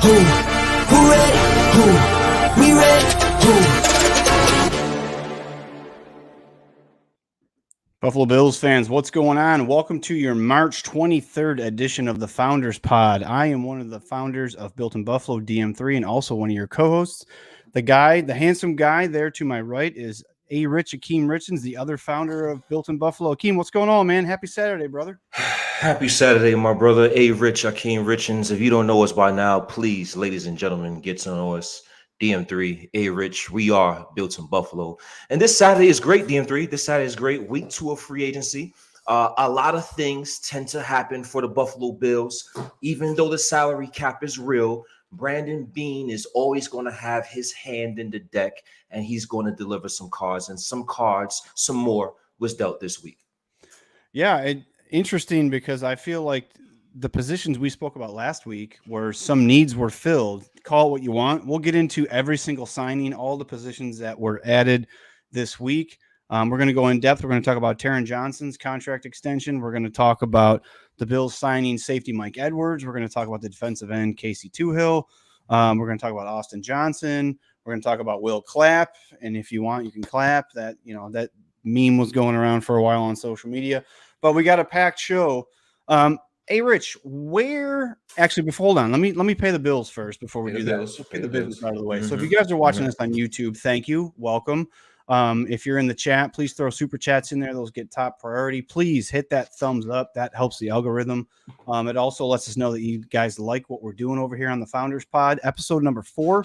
Who ready? Who? We ready? Who? Buffalo Bills fans, what's going on? Welcome to your March 23rd edition of the Founders Pod. I am one of the founders of Built in Buffalo, DM3, and also one of your co-hosts. The handsome guy there to my right is ARich, Akeem Richens, the other founder of Built in Buffalo. Akeem, what's going on, man? Happy Saturday, brother. Happy Saturday, my brother. ARich, Akeem Richens. If you don't know us by now, please, ladies and gentlemen, get to know us. DM3, ARich, we are Built in Buffalo. And this Saturday is great, DM3. This Saturday is great. Week 2 of free agency. A lot of things tend to happen for the Buffalo Bills. Even though the salary cap is real, Brandon Beane is always going to have his hand in the deck, and he's going to deliver some cards. And some more was dealt this week. Yeah, interesting because I feel like the positions we spoke about last week where some needs were filled, call it what you want. We'll get into every single signing, all the positions that were added this week. We're going to go in depth. We're going to talk about Taron Johnson's contract extension. We're going to talk about the Bills signing safety Mike Edwards. We're going to talk about the defensive end Casey Toohill. We're going to talk about Austin Johnson. We're going to talk about Will Clapp. And if you want, you can clap. That meme was going around for a while on social media. But we got a packed show. Hey, Rich, hold on. Let me pay the bills first before we do that. Get the business out of the way. So if you guys are watching this on YouTube, thank you. Welcome. If you're in the chat, please throw super chats in there. Those get top priority. Please hit that thumbs up. That helps the algorithm. It also lets us know that you guys like what we're doing over here on the Founders Pod. Episode number 4.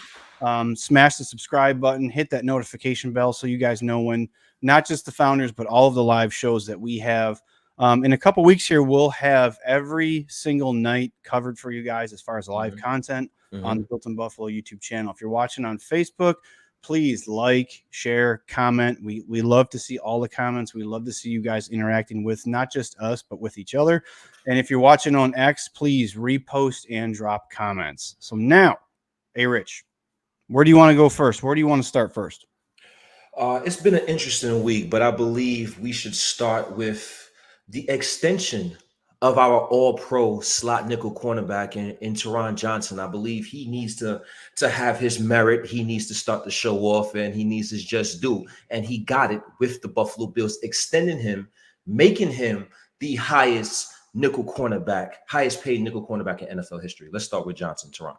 Smash the subscribe button. Hit that notification bell so you guys know when not just the Founders, but all of the live shows that we have. In a couple weeks here, we'll have every single night covered for you guys as far as live content on the Built in Buffalo YouTube channel. If you're watching on Facebook, please like, share, comment. We love to see all the comments. We love to see you guys interacting with not just us, but with each other. And if you're watching on X, please repost and drop comments. So now, hey, Rich, where do you want to go first? Where do you want to start first? It's been an interesting week, but I believe we should start with the extension of our all-pro slot nickel cornerback in Taron Johnson. I believe he needs to have his merit. He needs to start to show off, and he needs his just due. And he got it with the Buffalo Bills, extending him, making him the highest paid nickel cornerback in NFL history. Let's start with Johnson, Taron.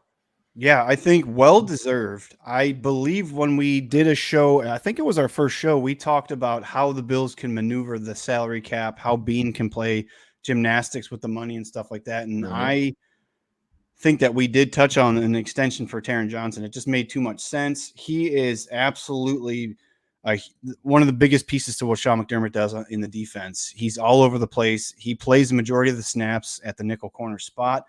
Yeah, I think well-deserved. I believe when we did a show, I think it was our first show, we talked about how the Bills can maneuver the salary cap, how Beane can play gymnastics with the money and stuff like that. And I think that we did touch on an extension for Taron Johnson. It just made too much sense. He is absolutely one of the biggest pieces to what Sean McDermott does in the defense. He's all over the place. He plays the majority of the snaps at the nickel corner spot.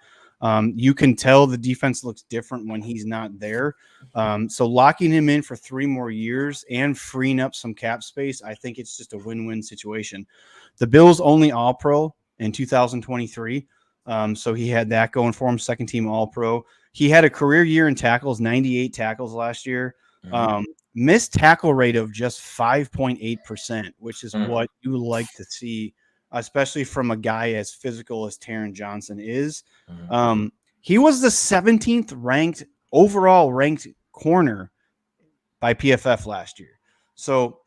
You can tell the defense looks different when he's not there. So locking him in for 3 more years and freeing up some cap space, I think it's just a win-win situation. The Bills only All-Pro in 2023. So he had that going for him, second team All-Pro. He had a career year in tackles, 98 tackles last year. Missed tackle rate of just 5.8%, which is what you like to see, especially from a guy as physical as Taron Johnson is. He was the 17th overall ranked corner by PFF last year. So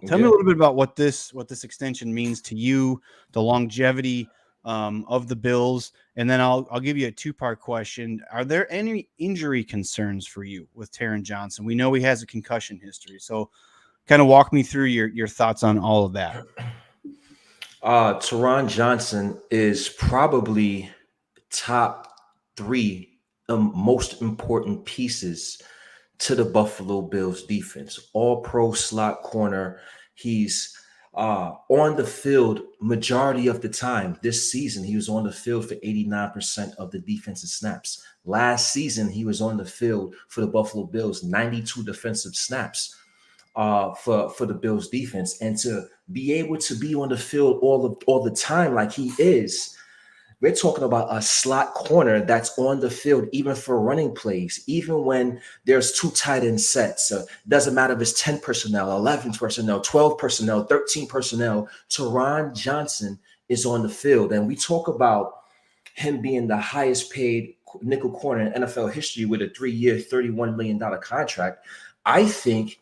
tell me a little bit about what this extension means to you, the longevity of the Bills, and then I'll give you a 2-part question. Are there any injury concerns for you with Taron Johnson? We know he has a concussion history, so kind of walk me through your thoughts on all of that. Taron Johnson is probably top 3 most important pieces to the Buffalo Bills defense. All-pro slot corner. He's on the field majority of the time. This season, he was on the field for 89% of the defensive snaps. Last season, he was on the field for the Buffalo Bills, 92 defensive snaps for the Bills defense. And to be able to be on the field all the time like he is, we're talking about a slot corner that's on the field even for running plays, even when there's 2 tight end sets. Doesn't matter if it's 10 personnel, 11 personnel, 12 personnel, 13 personnel. Taron Johnson is on the field. And we talk about him being the highest paid nickel corner in NFL history with a 3-year, $31 million contract. I think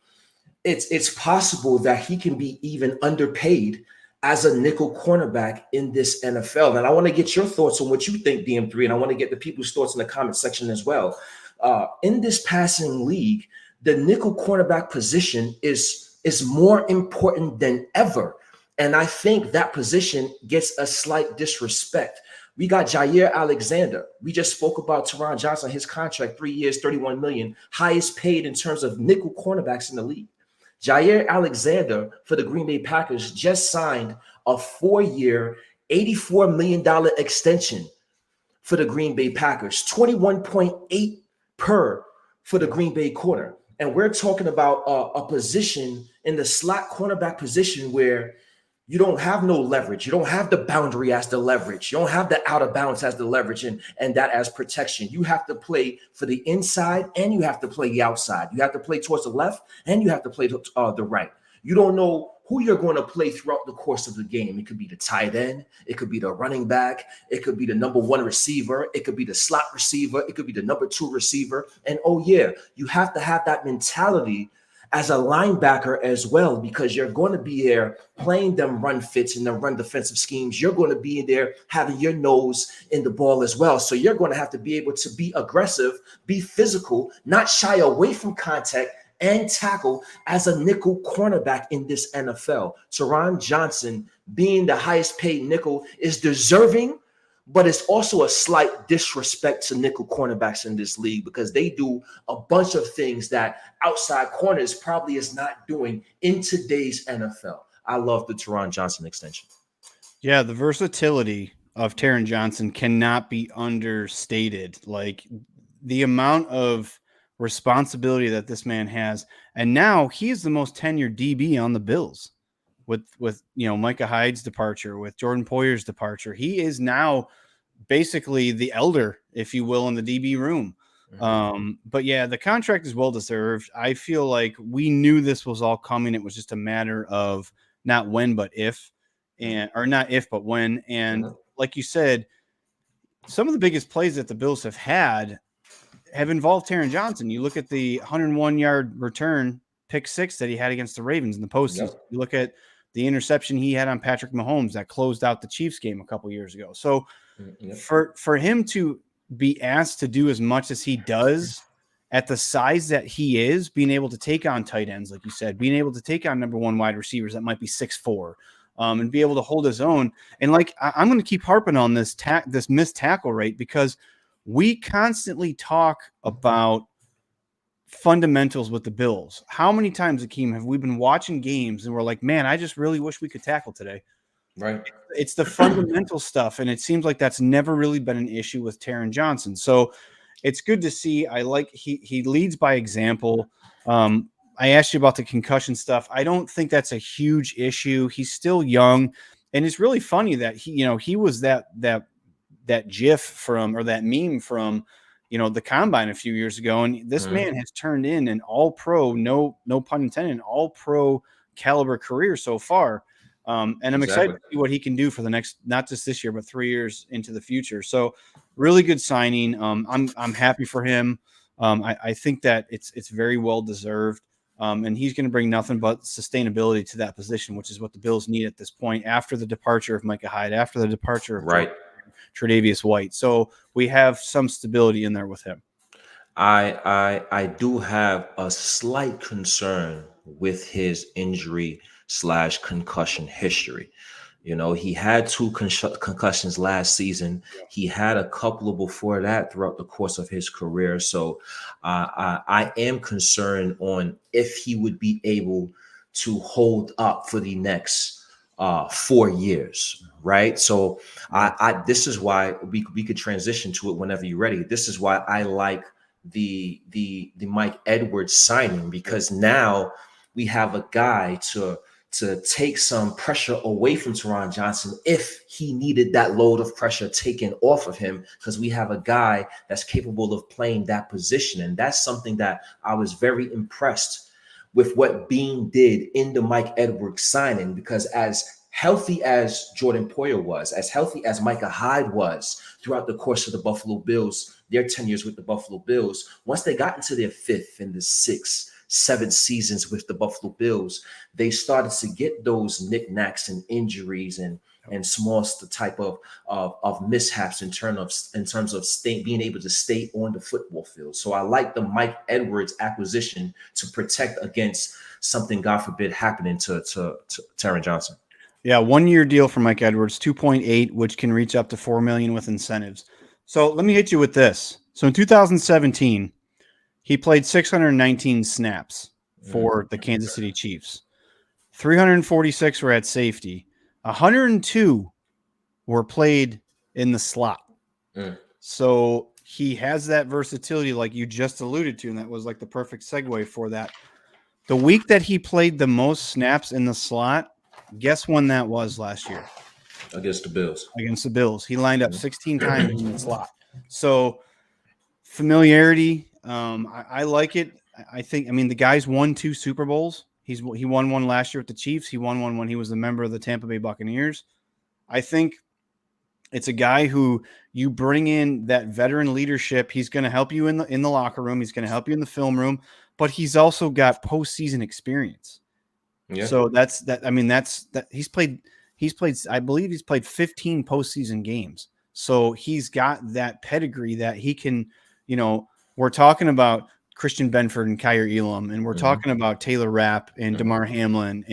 it's possible that he can be even underpaid as a nickel cornerback in this NFL. And I want to get your thoughts on what you think, DM3, and I want to get the people's thoughts in the comment section as well. In this passing league, the nickel cornerback position is more important than ever. And I think that position gets a slight disrespect. We got Jair Alexander. We just spoke about Taron Johnson, his contract, 3 years, $31 million, highest paid in terms of nickel cornerbacks in the league. Jair Alexander for the Green Bay Packers just signed a 4-year, $84 million extension for the Green Bay Packers, 21.8 per for the Green Bay corner. And we're talking about a position in the slot cornerback position where you don't have no leverage. You don't have the boundary as the leverage. You don't have the out of bounds as the leverage and that as protection. You have to play for the inside and you have to play the outside. You have to play towards the left and you have to play the right. You don't know who you're going to play throughout the course of the game. It could be the tight end. It could be the running back. It could be the number 1 receiver. It could be the slot receiver. It could be the number 2 receiver. And oh yeah, you have to have that mentality as a linebacker as well, because you're going to be there playing them run fits and them run defensive schemes. You're going to be there having your nose in the ball as well. So you're going to have to be able to be aggressive, be physical, not shy away from contact, and tackle as a nickel cornerback in this NFL. Taron Johnson, being the highest paid nickel, is deserving, but it's also a slight disrespect to nickel cornerbacks in this league because they do a bunch of things that outside corners probably is not doing in today's NFL. I love the Taron Johnson extension. Yeah, the versatility of Taron Johnson cannot be understated. Like the amount of responsibility that this man has, and now he's the most tenured DB on the Bills. With Micah Hyde's departure, with Jordan Poyer's departure, he is now basically the elder, if you will, in the DB room. But yeah, the contract is well deserved. I feel like we knew this was all coming. It was just a matter of not when, but if, or not if, but when. And like you said, some of the biggest plays that the Bills have involved Taron Johnson. You look at the 101-yard return pick 6 that he had against the Ravens in the postseason. Yep. You look at the interception he had on Patrick Mahomes that closed out the Chiefs game a couple years ago. So for him to be asked to do as much as he does at the size that he is, being able to take on tight ends, like you said, being able to take on number 1 wide receivers that might be 6'4", and be able to hold his own. And like, I'm going to keep harping on this missed tackle rate, because we constantly talk about fundamentals with the Bills. How many times, Akeem, have we been watching games and we're like, man, I just really wish we could tackle today? Right. It's the fundamental stuff, and it seems like that's never really been an issue with Taron Johnson. So it's good to see. I like he leads by example. I asked you about the concussion stuff. I don't think that's a huge issue. He's still young, and it's really funny that he was that GIF from, or that meme from, the combine a few years ago. And this man has turned in an all-pro, no pun intended, an all-pro caliber career so far. And I'm excited to see what he can do for the next, not just this year, but 3 years into the future. So really good signing. I'm happy for him. I think that it's very well deserved. And he's going to bring nothing but sustainability to that position, which is what the Bills need at this point after the departure of Micah Hyde, after the departure of Tre'Davious White. So we have some stability in there with him. I do have a slight concern with his injury / concussion history. He had 2 concussions last season. He had a couple before that throughout the course of his career. So I am concerned on if he would be able to hold up for the next 4 years, right? So this is why we could transition to it whenever you're ready. This is why I like the Mike Edwards signing, because now we have a guy to take some pressure away from Taron Johnson if he needed that load of pressure taken off of him, because we have a guy that's capable of playing that position. And that's something that I was very impressed with what Beane did in the Mike Edwards signing, because as healthy as Jordan Poyer was, as healthy as Micah Hyde was throughout the course of the Buffalo Bills, their tenures with the Buffalo Bills, once they got into their fifth and the sixth, seventh seasons with the Buffalo Bills, they started to get those knickknacks and injuries and small type of mishaps in terms of being able to stay on the football field. So I like the Mike Edwards acquisition to protect against something, God forbid, happening to Taron Johnson. Yeah, 1 year deal for Mike Edwards, 2.8, which can reach up to $4 million with incentives. So let me hit you with this. So in 2017, he played 619 snaps for the Kansas City Chiefs. 346 were at safety. 102 were played in the slot. So he has that versatility like you just alluded to, and that was like the perfect segue for that. The week that he played the most snaps in the slot, guess when that was last year? Against the Bills. Against the Bills. He lined up 16 times in the slot. So familiarity, I like it. I mean, the guy's won 2 Super Bowls. He won one last year with the Chiefs. He won one when he was a member of the Tampa Bay Buccaneers. I think it's a guy who you bring in that veteran leadership. He's going to help you in the locker room. He's going to help you in the film room, but he's also got postseason experience. Yeah. So that's that. I mean, that's that he's played. I believe he's played 15 postseason games. So he's got that pedigree that he can. We're talking about Christian Benford and Kyer Elam, and we're talking about Taylor Rapp and Damar Hamlin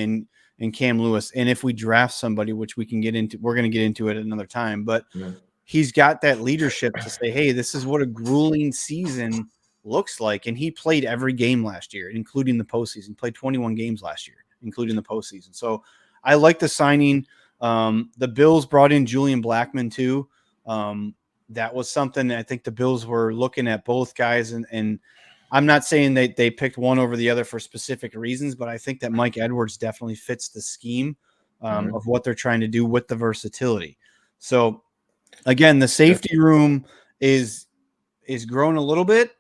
and Cam Lewis. And if we draft somebody, which we can get into, we're going to get into it another time, but he's got that leadership to say, hey, this is what a grueling season looks like. And he played every game last year, including the postseason, played 21 games last year, including the postseason. So I like the signing. The Bills brought in Julian Blackmon too. That was something I think the Bills were looking at both guys. And I'm not saying they picked one over the other for specific reasons, but I think that Mike Edwards definitely fits the scheme of what they're trying to do with the versatility. So again, the safety room is grown a little bit.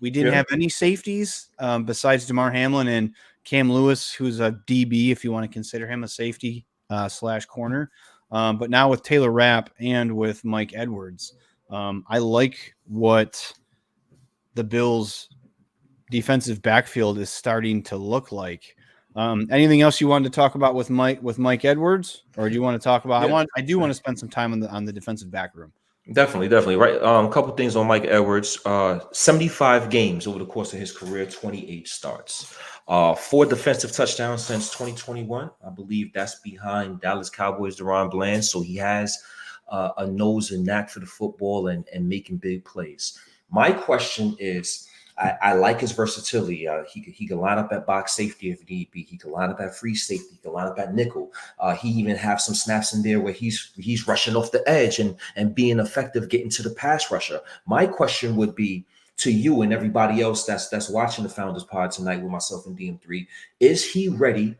We didn't have any safeties besides Damar Hamlin and Cam Lewis, who's a DB, if you want to consider him a safety / corner. But now with Taylor Rapp and with Mike Edwards, I like what the Bills' defensive backfield is starting to look like. Anything else you wanted to talk about with Mike Edwards, or do you want to talk about? Yeah. I do want to spend some time on the defensive back room. Definitely. Right. A couple things on Mike Edwards. 75 games over the course of his career, 28 starts. 4 defensive touchdowns since 2021. I believe that's behind Dallas Cowboys' Deron Bland. So he has a nose and knack for the football and making big plays. My question is, I like his versatility. He can line up at box safety if need be. He can line up at free safety. He can line up at nickel. He even has some snaps in there where he's rushing off the edge and being effective getting to the pass rusher. My question would be to you and everybody else that's watching the Founders Pod tonight with myself and DM3, is he ready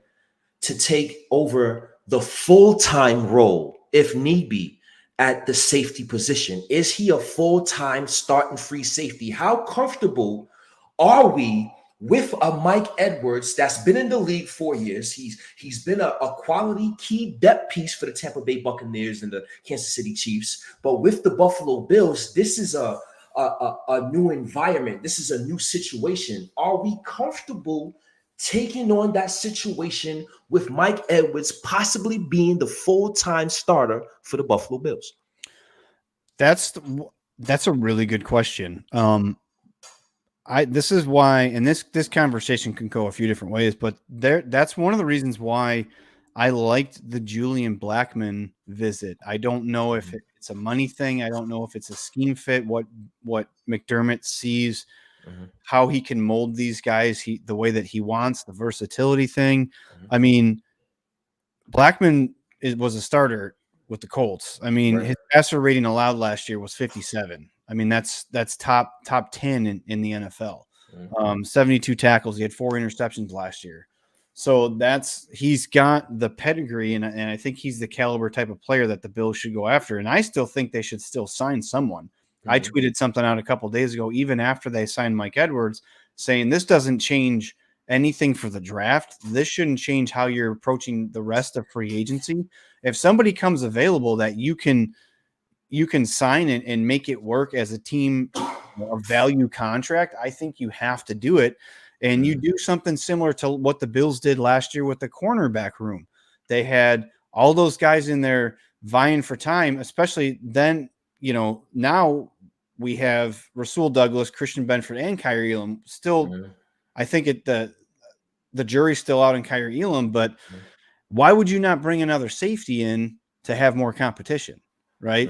to take over the full-time role, if need be, at the safety position? Is he a full-time starting free safety? How comfortable are we with a Mike Edwards that's been in the league 4 years? He's been a quality key depth piece for the Tampa Bay Buccaneers and the Kansas City Chiefs. But with the Buffalo Bills, this is a new environment. This is a new situation. Are we comfortable taking on that situation with Mike Edwards possibly being the full-time starter for the Buffalo Bills? That's a really good question. This is why, and this conversation can go a few different ways, but that's one of the reasons why I liked the Julian Blackmon visit. I don't know if it's a money thing. I don't know if it's a scheme fit, what McDermott sees, how he can mold these guys the way that he wants, the versatility thing. I mean, Blackmon was a starter with the Colts. I mean, his passer rating allowed last year was 57. I mean, that's top 10 in the NFL. 72 tackles. He had 4 interceptions last year. So he's got the pedigree, and I think he's the caliber type of player that the Bills should go after. And I still think they should still sign someone. I tweeted something out a couple of days ago, even after they signed Mike Edwards, saying this doesn't change anything for the draft, this shouldn't change how you're approaching the rest of free agency. If somebody comes available that you can sign and make it work as a team, a value contract, I think you have to do it. And you do something similar to what the Bills did last year with the cornerback room. They had all those guys in there vying for time, especially then, now we have Rasul Douglas, Christian Benford, and Kyrie Elam. Still, I think the jury's still out on Kyrie Elam, but why would you not bring another safety in to have more competition? Right.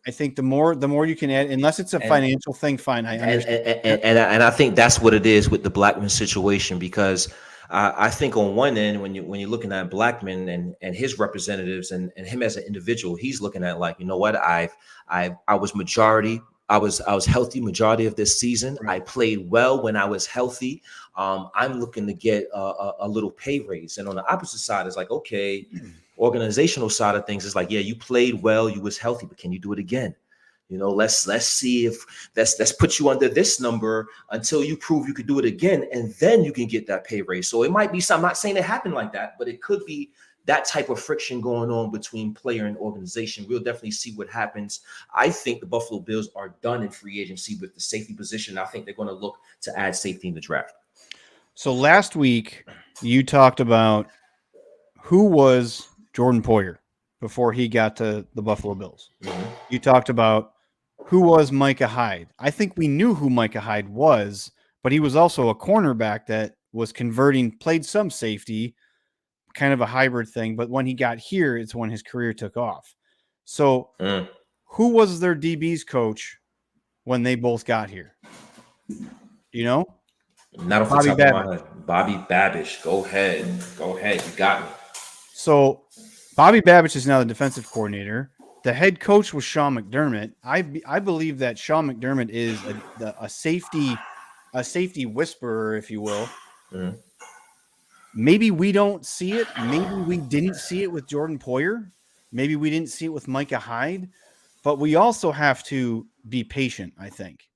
I think the more you can add, unless it's a financial thing, fine. I understand. And I think that's what it is with the Blackman situation, because I think on one end, when you're looking at Blackman and his representatives and him as an individual, he's looking at like, you know what, I was healthy majority of this season. Right. I played well when I was healthy. I'm looking to get a little pay raise. And on the opposite side, it's like, okay, organizational side of things is like, yeah, you played well, you was healthy, but can you do it again? Let's see if let's put you under this number until you prove you could do it again, and then you can get that pay raise. So it might be some, I'm not saying it happened like that, but it could be that type of friction going on between player and organization. We'll definitely see what happens. I think the Buffalo Bills are done in free agency with the safety position. I think they're going to look to add safety in the draft. So last week you talked about who was Jordan Poyer before he got to the Buffalo Bills. You talked about who was Micah Hyde. I think we knew who Micah Hyde was, but he was also a cornerback that was played some safety, kind of a hybrid thing. But when he got here, it's when his career took off. So who was their DB's coach when they both got here? Do you know? Not off the top of my head. Bobby Babish. Go ahead. You got me. So Bobby Babish is now the defensive coordinator. The head coach was Sean McDermott. I believe that Sean McDermott is a safety whisperer, if you will. Maybe we don't see it. Maybe we didn't see it with Jordan Poyer. Maybe we didn't see it with Micah Hyde. But we also have to be patient, I think,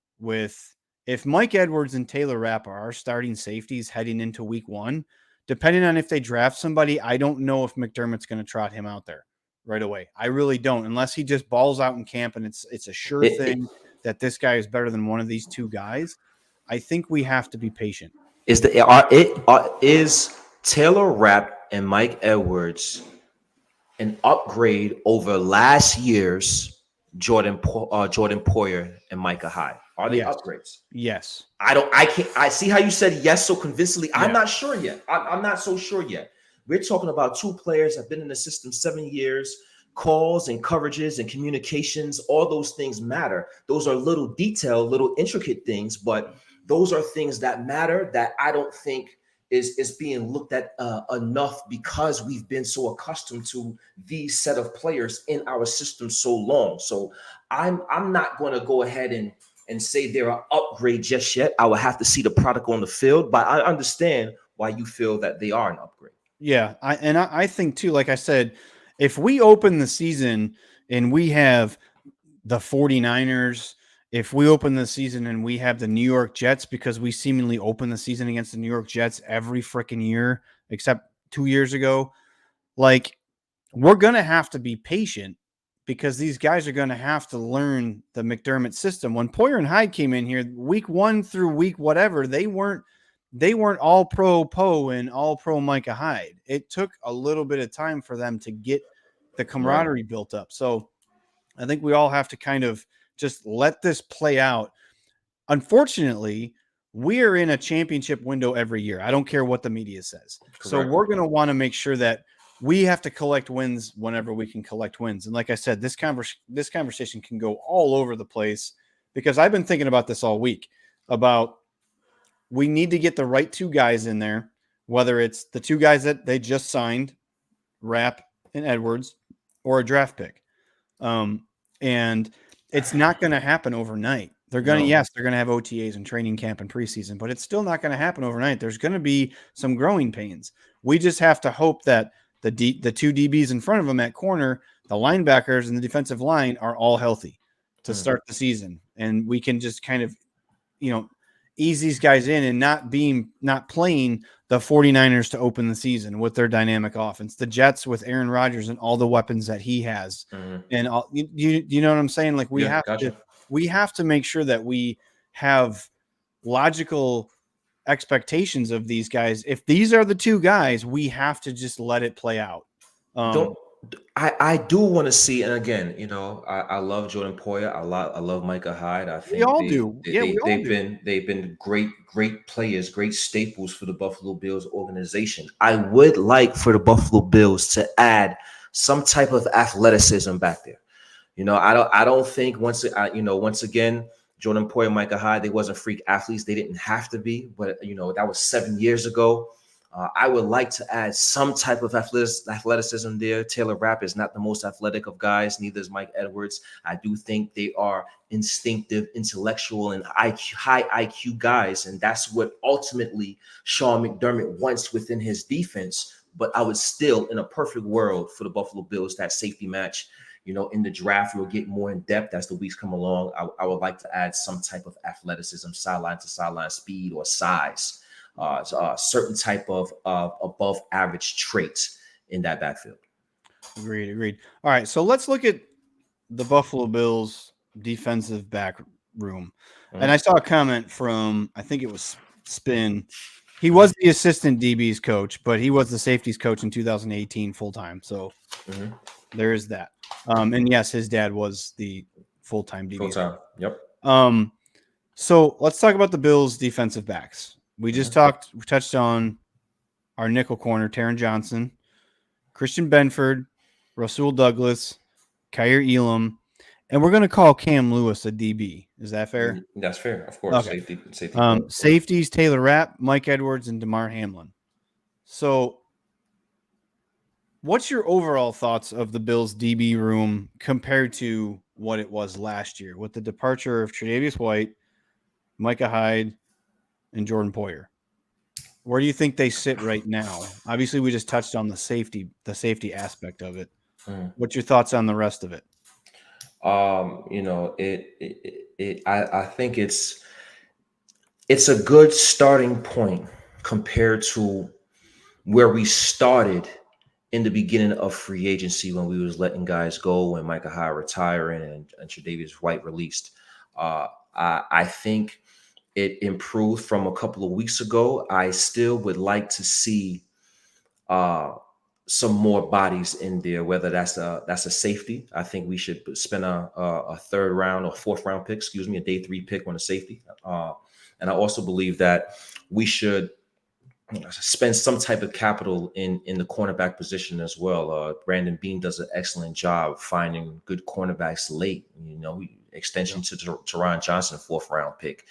if Mike Edwards and Taylor Rapp are our starting safeties heading into week 1, depending on if they draft somebody, I don't know if McDermott's going to trot him out there right away. I really don't, unless he just balls out in camp and it's a sure thing that this guy is better than one of these two guys. I think we have to be patient. Is Taylor Rapp and Mike Edwards an upgrade over last year's Jordan Poyer and Micah Hyde? Are they upgrades? Yes. I see how you said yes so convincingly. Yeah. I'm not sure yet. I'm not so sure yet. We're talking about two players that have been in the system 7 years. Calls and coverages and communications, all those things matter. Those are little detailed, little intricate things, but those are things that matter that I don't think is being looked at enough, because we've been so accustomed to these set of players in our system so long. So I'm not going to go ahead and say they're an upgrade just yet. I will have to see the product on the field, but I understand why you feel that they are an upgrade. Yeah, I think too, like I said, if we open the season and we have the 49ers, if we open the season and we have the New York Jets, because we seemingly open the season against the New York Jets every freaking year, except 2 years ago, like, we're going to have to be patient, because these guys are going to have to learn the McDermott system. When Poyer and Hyde came in here, week 1 through week whatever, they weren't all pro Poe and all pro Micah Hyde. It took a little bit of time for them to get the camaraderie built up. So I think we all have to kind of just let this play out. Unfortunately, we are in a championship window every year. I don't care what the media says. Correct. So we're going to want to make sure that we have to collect wins whenever we can collect wins. And like I said, this conversation can go all over the place, because I've been thinking about this all week about, we need to get the right two guys in there, whether it's the two guys that they just signed, Rapp and Edwards, or a draft pick. And it's not going to happen overnight. They're going to, they're going to have OTAs and training camp and preseason, but it's still not going to happen overnight. There's going to be some growing pains. We just have to hope that the two DBs in front of them at corner, the linebackers and the defensive line, are all healthy to start the season. And we can just kind of, ease these guys in and not playing the 49ers to open the season with their dynamic offense, the Jets with Aaron Rodgers and all the weapons that he has. And all, you know what I'm saying? Like we have to make sure that we have logical expectations of these guys. If these are the two guys, we have to just let it play out. I do want to see, and again, I love Jordan Poyer. I love Micah Hyde. I think we all do. They've been great players, great staples for the Buffalo Bills organization. I would like for the Buffalo Bills to add some type of athleticism back there. I don't think once again, Jordan Poyer, Micah Hyde, they wasn't freak athletes. They didn't have to be, but that was 7 years ago. I would like to add some type of athleticism there. Taylor Rapp is not the most athletic of guys. Neither is Mike Edwards. I do think they are instinctive, intellectual, and high IQ guys. And that's what ultimately Sean McDermott wants within his defense. But I would still, in a perfect world for the Buffalo Bills, that safety match, in the draft, we'll get more in depth as the weeks come along. I would like to add some type of athleticism, sideline to sideline speed or size. Certain type of above average traits in that backfield. Agreed. All right, so let's look at the Buffalo Bills defensive back room. And I saw a comment from, I think it was Spin. He was the assistant DB's coach, but he was the safeties coach in 2018 full-time. So there is that. And yes, his dad was the full-time DB. Full-time, yep. So let's talk about the Bills defensive backs. We just touched on our nickel corner, Taron Johnson, Christian Benford, Rasul Douglas, Kyer Elam, and we're going to call Cam Lewis a DB. Is that fair? That's fair, of course. Okay. Safety. Safeties, Taylor Rapp, Mike Edwards, and DeMar Hamlin. So what's your overall thoughts of the Bills DB room compared to what it was last year with the departure of Tre'Davious White, Micah Hyde, and Jordan Poyer? Where do you think they sit right now? Obviously, we just touched on the safety aspect of it. What's your thoughts on the rest of it? I think it's a good starting point compared to where we started in the beginning of free agency when we was letting guys go, when Micah Hyde retiring and Tre'Davious White released. I think it improved from a couple of weeks ago. I still would like to see some more bodies in there, whether that's a safety. I think we should spend a third round or fourth round pick, a day 3 pick on a safety. And I also believe that we should spend some type of capital in the cornerback position as well. Brandon Beane does an excellent job finding good cornerbacks late. Extension to Taron Johnson, 4th round pick.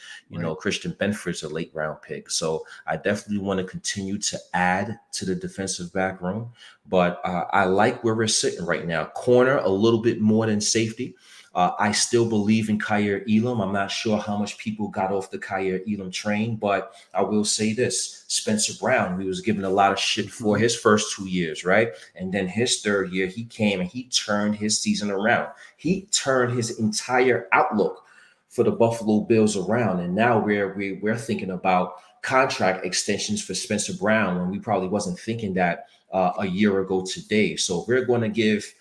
Christian Benford's a late round pick. So I definitely want to continue to add to the defensive back room. But I like where we're sitting right now. Corner a little bit more than safety. I still believe in Kyer Elam. I'm not sure how much people got off the Kyer Elam train, but I will say this. Spencer Brown, we was given a lot of shit for his first 2 years, right? And then his 3rd year, he came and he turned his season around. He turned his entire outlook for the Buffalo Bills around. And now we're thinking about contract extensions for Spencer Brown when we probably wasn't thinking that a year ago today. So we're going to give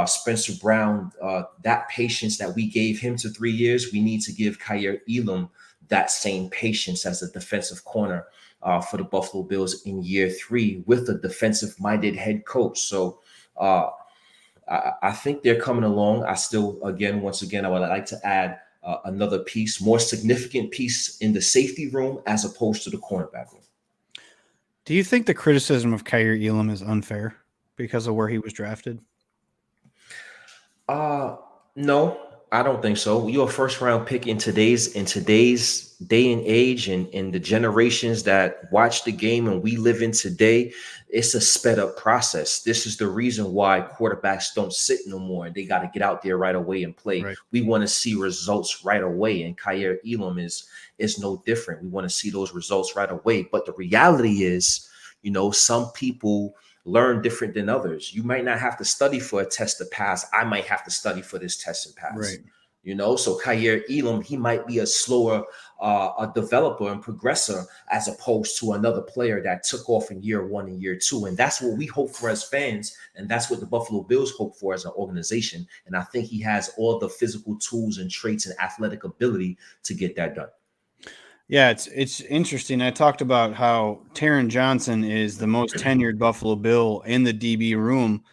Spencer Brown that patience that we gave him to 3 years. We need to give Kyer Elam that same patience as a defensive corner for the Buffalo Bills in year 3 with a defensive-minded head coach. So I think they're coming along. I still, once again, I would like to add another piece, more significant piece in the safety room as opposed to the cornerback room. Do you think the criticism of Kyer Elam is unfair because of where he was drafted? No, I don't think so. You're a 1st round pick in today's day and age and in the generations that watch the game and we live in today. It's a sped up process. This is the reason why quarterbacks don't sit no more. They got to get out there right away and play. Right. We want to see results right away. And Kyer Elam is no different. We want to see those results right away. But the reality is, some people learn different than others. You might not have to study for a test to pass. I might have to study for this test and pass. So Kyer Elam, he might be a slower a developer and progressor as opposed to another player that took off in year 1 and year 2. And that's what we hope for as fans. And that's what the Buffalo Bills hope for as an organization. And I think he has all the physical tools and traits and athletic ability to get that done. Yeah, it's interesting. I talked about how Taron Johnson is the most tenured Buffalo Bill in the DB room.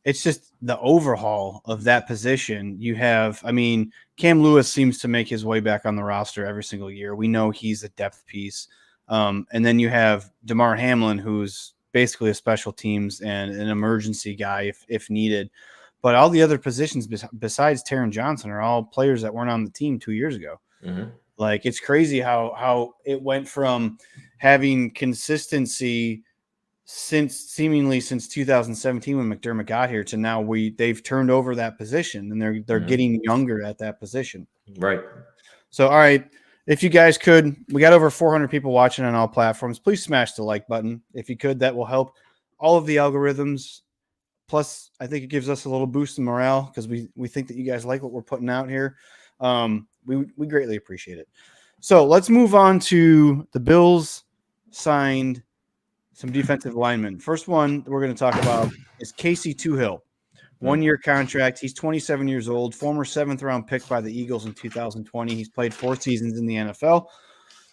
It's just the overhaul of that position. You have, I mean, Cam Lewis seems to make his way back on the roster every single year. We know he's a depth piece. And then you have DeMar Hamlin, who's basically a special teams and an emergency guy if needed. But all the other positions besides Taron Johnson are all players that weren't on the team 2 years ago. Mm-hmm. Like, it's crazy how it went from having consistency since 2017 when McDermott got here to now they've turned over that position and they're getting younger at that position. Right. So, all right, if you guys could, we got over 400 people watching on all platforms. Please smash the like button. If you could, that will help all of the algorithms. Plus, I think it gives us a little boost in morale because we think that you guys like what we're putting out here. We greatly appreciate it. So let's move on to the Bills signed some defensive linemen. First one we're going to talk about is Casey Toohill. 1-year contract. He's 27 years old, former 7th-round pick by the Eagles in 2020. He's played 4 seasons in the NFL.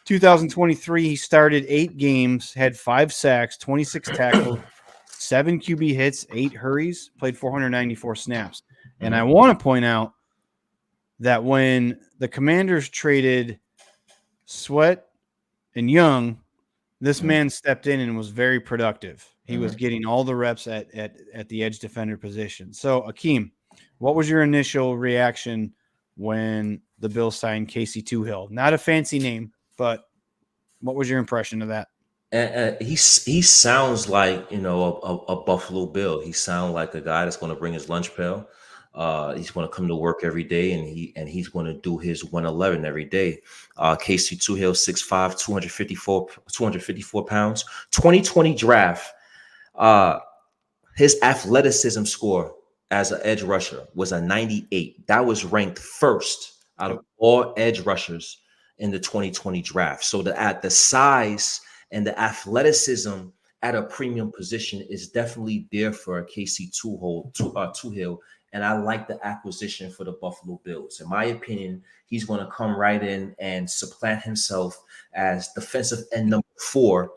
2023, he started 8 games, had 5 sacks, 26 tackles, 7 QB hits, 8 hurries, played 494 snaps. And I want to point out that when the Commanders traded Sweat and Young, this man stepped in and was very productive. He was getting all the reps at the edge defender position. So, Akeem, what was your initial reaction when the Bills signed Casey Toohill? Not a fancy name, but what was your impression of that? He sounds like a Buffalo Bill. He sounds like a guy that's going to bring his lunch pail. He's going to come to work every day, and he's going to do his 111 every day. Casey Toohill, 6'5", 254 pounds. 2020 draft. His athleticism score as an edge rusher was a 98. That was ranked first out of all edge rushers in the 2020 draft. So at the size and the athleticism at a premium position is definitely there for Casey Toohill. And I like the acquisition for the Buffalo Bills. In my opinion, he's going to come right in and supplant himself as defensive end number 4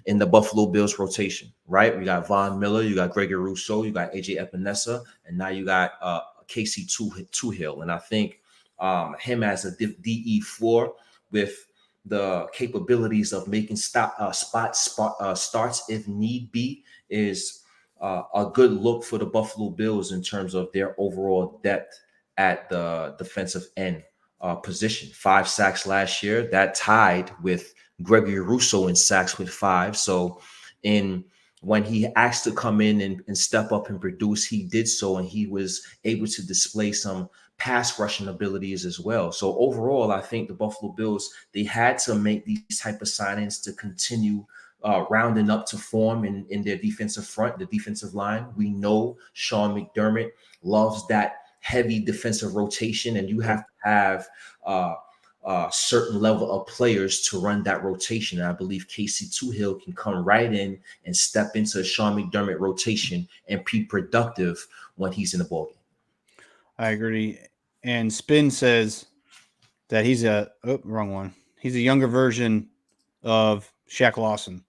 in the Buffalo Bills rotation, right? We got Von Miller, you got Gregory Rousseau, you got AJ Epinesa, and now you got Casey Toohill. And I think him as a DE4 with the capabilities of making starts if need be is a good look for the Buffalo Bills in terms of their overall depth at the defensive end position. 5 sacks last year, that tied with Gregory Rousseau in sacks with 5. So when he asked to come in and step up and produce, he did so, and he was able to display some pass rushing abilities as well. So overall, I think the Buffalo Bills, they had to make these type of signings to continue rounding up to form in their defensive front, the defensive line. We know Sean McDermott loves that heavy defensive rotation, and you have to have a certain level of players to run that rotation. And I believe Casey Toohill can come right in and step into a Sean McDermott rotation and be productive when he's in the ballgame. I agree. And Spin says that he's wrong one. He's a younger version of Shaq Lawson.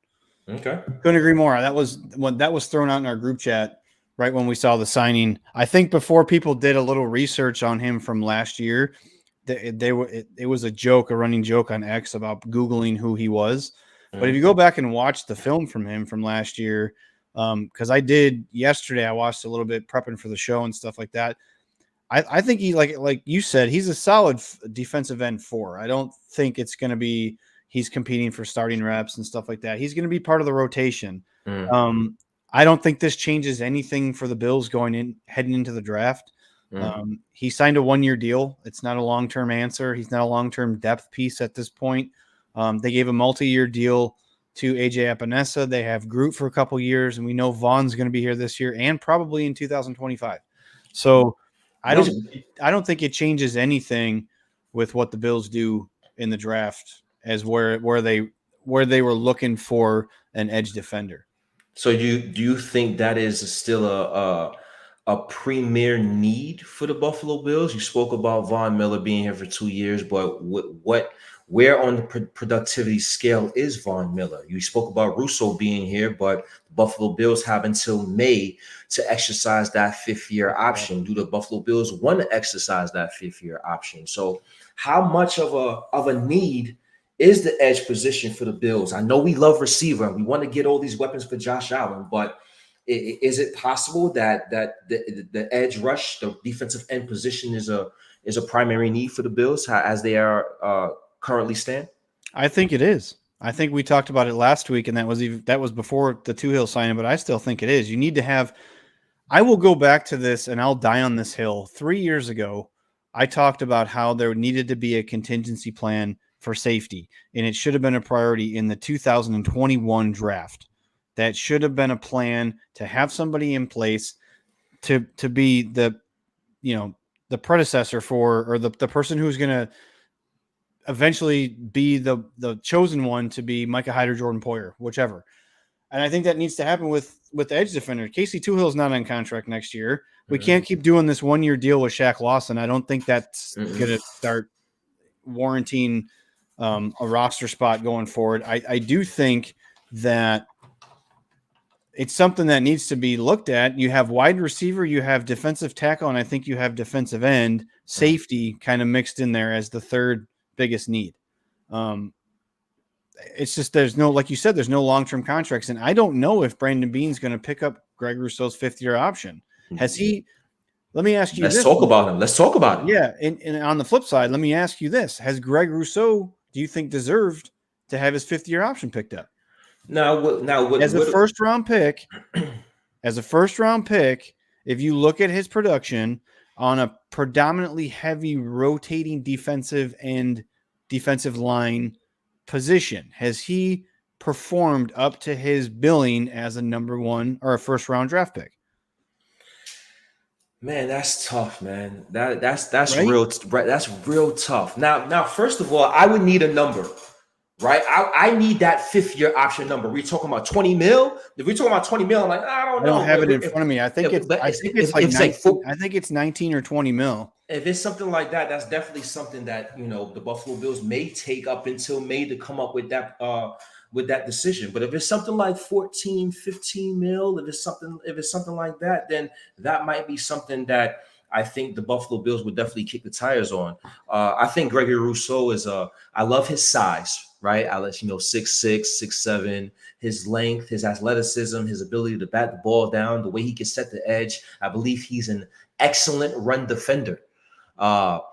Okay. Couldn't agree more. That was thrown out in our group chat right when we saw the signing. I think before people did a little research on him from last year, it was a running joke on X about Googling who he was. But if you go back and watch the film from him from last year, because I did yesterday, I watched a little bit prepping for the show and stuff like that. I think he, like you said, he's a solid defensive end 4. I don't think it's going to be he's competing for starting reps and stuff like that. He's going to be part of the rotation. I don't think this changes anything for the Bills heading into the draft. He signed a 1-year deal. It's not a long-term answer. He's not a long-term depth piece at this point. They gave a multi-year deal to AJ Epinesa. They have Groot for a couple years, and we know Vaughn's going to be here this year and probably in 2025. So I don't think it changes anything with what the Bills do in the draft as where they were looking for an edge defender. So do you think that is still a premier need for the Buffalo Bills? You spoke about Von Miller being here for 2 years, but where on the productivity scale is Von Miller? You spoke about Russo being here, but the Buffalo Bills have until May to exercise that 5th-year option. Do the Buffalo Bills want to exercise that 5th-year option? So how much of a need is the edge position for the Bills? I know we love receiver and we want to get all these weapons for Josh Allen, but is it possible that the edge rush, the defensive end position, is a primary need for the Bills as they are currently stand? I think it is. I think we talked about it last week, and that was before the Toohill signing, but I still think it is. You need to have. I will go back to this, and I'll die on this hill. 3 years ago, I talked about how there needed to be a contingency plan for safety, and it should have been a priority in the 2021 draft. That should have been a plan to have somebody in place to be the predecessor for, or the person who's going to eventually be the chosen one to be Micah Hyde or Jordan Poyer, whichever. And I think that needs to happen with the edge defender. Casey Toohill is not on contract next year. We can't keep doing this 1-year deal with Shaq Lawson. I don't think that's going to start warranting a roster spot going forward. I do think that it's something that needs to be looked at. You have wide receiver, you have defensive tackle, and I think you have defensive end, safety kind of mixed in there as the third biggest need. It's just there's no, like you said, there's no long-term contracts, and I don't know if Brandon Beane's going to pick up Greg Rousseau's 5th-year option. Has he? Let me ask you this. Let's talk about him. Let's talk about him. Yeah, and on the flip side, let me ask you this. Has Greg Rousseau, do you think, deserved to have his 5th-year option picked up? As a first-round pick, if you look at his production on a predominantly heavy rotating defensive and defensive line position, has he performed up to his billing as a number 1 or a first-round draft pick? Man, that's tough, man. That's right? real. That's real tough. Now, first of all, I would need a number. Right, I need that 5th-year option number. We're talking about 20 mil. If we're talking about 20 mil, I'm like, I don't know. I don't have it in front of me. I think it's 19 or 20 mil. If it's something like that, that's definitely something that the Buffalo Bills may take up until May to come up with that decision. But if it's something like 14, 15 mil, if it's something like that, then that might be something that I think the Buffalo Bills would definitely kick the tires on. I think Gregory Rousseau I love his size. Right, I let you know 6'6", 6'7", his length, his athleticism, his ability to bat the ball down, the way he can set the edge. I believe he's an excellent run defender. Now,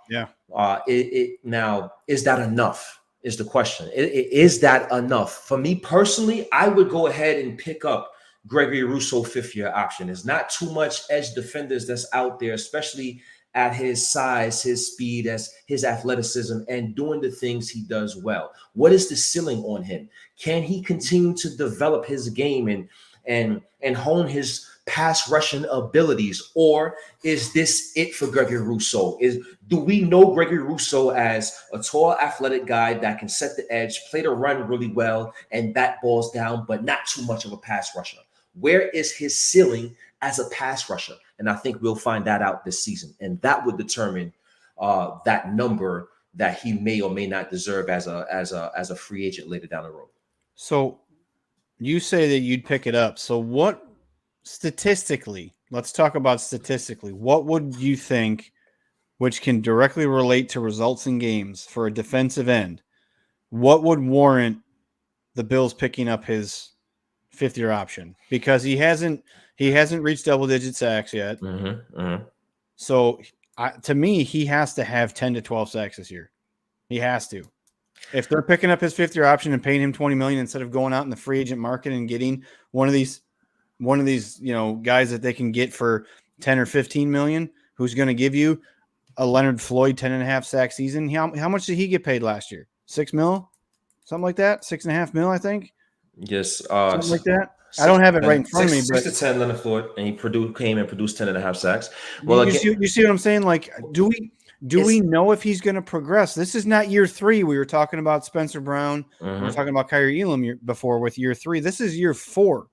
is that enough? Is the question. Is that enough? For me personally, I would go ahead and pick up Gregory Rousseau 5th-year option. There's not too much edge defenders that's out there, especially at his size, his speed, as his athleticism, and doing the things he does well. What is the ceiling on him? Can he continue to develop his game and hone his pass rushing abilities, or is this it for Gregory Rousseau? Do we know Gregory Rousseau as a tall, athletic guy that can set the edge, play the run really well, and bat balls down, but not too much of a pass rusher? Where is his ceiling as a pass rusher? And I think we'll find that out this season. And that would determine that number that he may or may not deserve as a free agent later down the road. So you say that you'd pick it up. So what statistically, let's talk about statistically, what would you think, which can directly relate to results in games for a defensive end, what would warrant the Bills picking up his 5th-year option? Because he hasn't reached double-digit sacks yet. So to me, he has to have 10 to 12 sacks this year. He has to. If they're picking up his 5th-year option and paying him $20 million instead of going out in the free agent market and getting one of these guys that they can get for 10 or 15 million, who's going to give you a Leonard Floyd 10.5 sack season. How much did he get paid last year? $6 million, something like that. $6.5 million, I think. Yes, something like that. I don't have it right in front of me, Six but to 10 Leonard Floyd, and he came and produced 10.5 sacks. Well, you again, see what I'm saying? Like, do we know if he's going to progress? This is not year 3. We were talking about Spencer Brown. We were talking about Kyrie Elam before with year 3. This is year 4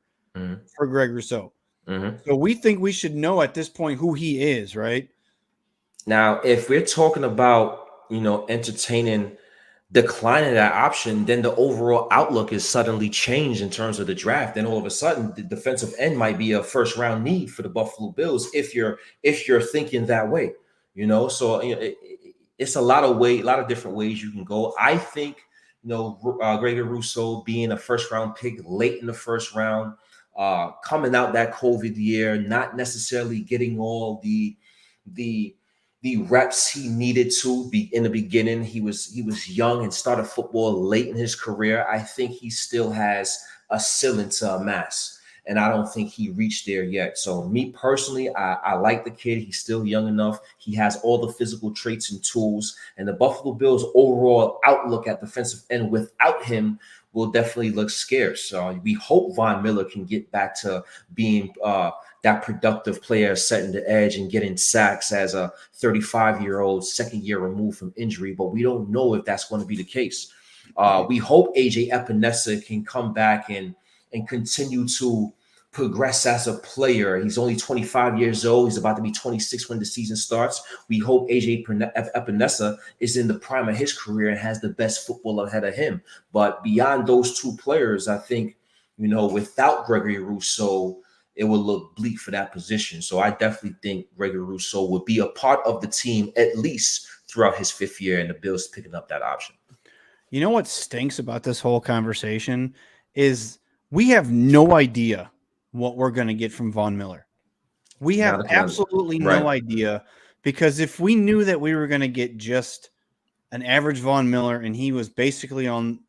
for Greg Rousseau. So we think we should know at this point who he is, right? Now, if we're talking about, entertaining declining that option, then the overall outlook is suddenly changed in terms of the draft. Then all of a sudden, the defensive end might be a first round need for the Buffalo Bills if you're thinking that way. So it's a lot of different ways you can go. I think Gregory Rousseau being a first round pick late in the first round, coming out that COVID year, not necessarily getting all the reps he needed to be in the beginning. He was young and started football late in his career. I think he still has a ceiling to amass, and I don't think he reached there yet. So me personally, I like the kid. He's still young enough. He has all the physical traits and tools, and the Buffalo Bills' overall outlook at defensive end without him will definitely look scarce. So we hope Von Miller can get back to being that productive player, setting the edge and getting sacks as a 35-year-old, second year removed from injury. But we don't know if that's going to be the case. We hope AJ Epinesa can come back and continue to progress as a player. He's only 25 years old. He's about to be 26 when the season starts. We hope AJ Epinesa is in the prime of his career and has the best football ahead of him. But beyond those two players, I think, without Gregory Rousseau, it will look bleak for that position. So I definitely think Gregory Rousseau would be a part of the team at least throughout his 5th year, and the Bills picking up that option. You know what stinks about this whole conversation is we have no idea what we're going to get from Von Miller. We have absolutely no idea, because if we knew that we were going to get just an average Von Miller and he was basically on,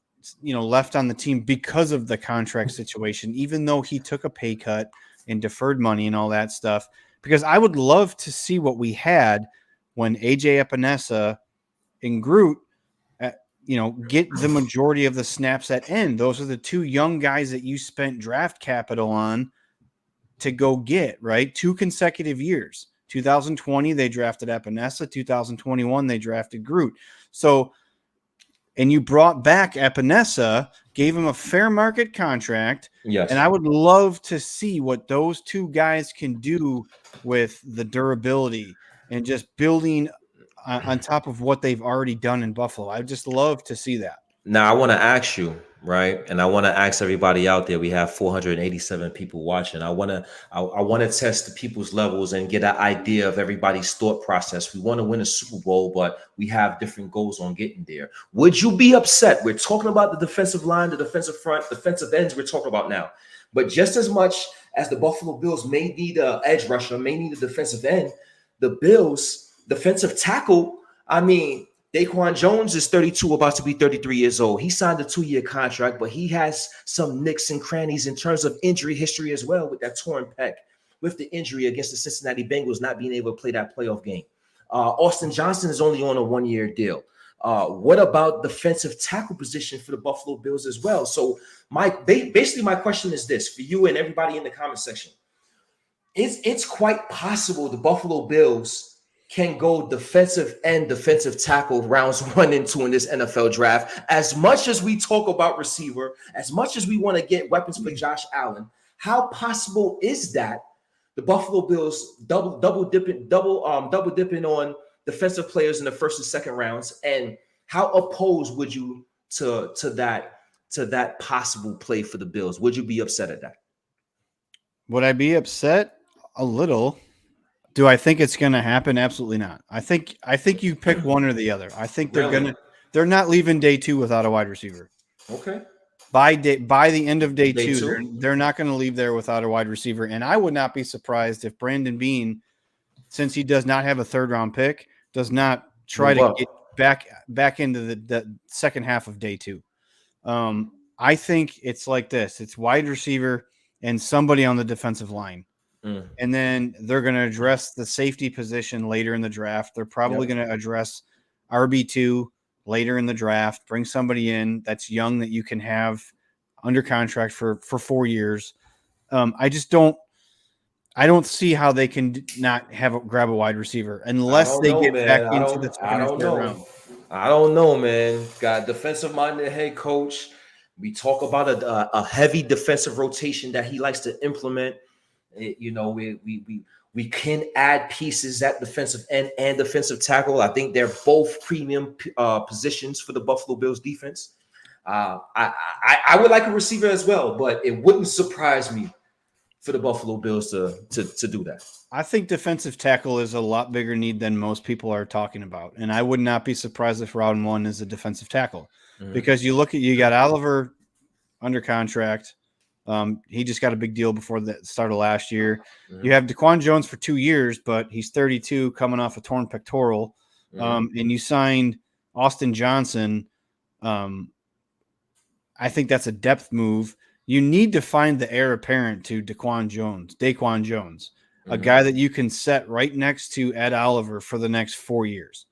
left on the team because of the contract situation, even though he took a pay cut and deferred money and all that stuff, because I would love to see what we had when AJ Epinesa and Groot, get the majority of the snaps at end. Those are the 2 young guys that you spent draft capital on to go get, right? 2 consecutive years. 2020, they drafted Epinesa. 2021, they drafted Groot. So, and you brought back Epinesa, gave him a fair market contract. Yes. And I would love to see what those 2 guys can do with the durability and just building on top of what they've already done in Buffalo. I'd just love to see that. Now, I want to ask you, right? And I want to ask everybody out there. We have 487 people watching. I want to test the people's levels and get an idea of everybody's thought process. We want to win a Super Bowl, but we have different goals on getting there. Would you be upset? We're talking about the defensive line, the defensive front, defensive ends we're talking about now. But just as much as the Buffalo Bills may need an edge rusher, may need a defensive end, the Bills defensive tackle, Daquan Jones is 32, about to be 33 years old. He signed a 2-year contract, but he has some nicks and crannies in terms of injury history as well, with that torn pec, with the injury against the Cincinnati Bengals not being able to play that playoff game. Austin Johnson is only on a 1-year deal. What about defensive tackle position for the Buffalo Bills as well? So, Mike, basically my question is this for you and everybody in the comment section. It's quite possible the Buffalo Bills can go defensive end, defensive tackle rounds 1 and 2 in this NFL draft. As much as we talk about receiver, as much as we want to get weapons for Josh Allen, how possible is that the Buffalo Bills double dipping on defensive players in the 1st and 2nd rounds? And how opposed would you to that possible play for the Bills? Would you be upset at that? Would I be upset? A little. Do I think it's going to happen? Absolutely not. I think you pick one or the other. I think they're not leaving day 2 without a wide receiver. Okay. By the end of day two, they're not going to leave there without a wide receiver. And I would not be surprised if Brandon Beane, since he does not have a 3rd-round pick, does not try to get back into the second half of day 2. I think it's like this. It's wide receiver and somebody on the defensive line. And then they're going to address the safety position later in the draft. They're probably going to address RB2 later in the draft, bring somebody in that's young that you can have under contract for 4 years. I don't see how they can not grab a wide receiver I unless don't they know, get back man. into the I second or don't third know. round. I don't know, man. Got defensive-minded head coach. We talk about a heavy defensive rotation that he likes to implement. We can add pieces at defensive end and defensive tackle. I think they're both premium positions for the Buffalo Bills defense. I would like a receiver as well, but it wouldn't surprise me for the Buffalo Bills to do that. I think defensive tackle is a lot bigger need than most people are talking about. And I would not be surprised if round one is a defensive tackle because you got Oliver under contract. He just got a big deal before the start of last year. You have Daquan Jones for 2 years, but he's 32 coming off a torn pectoral. And you signed Austin Johnson. I think that's a depth move. You need to find the heir apparent to Daquan Jones, a guy that you can set right next to Ed Oliver for the next 4 years.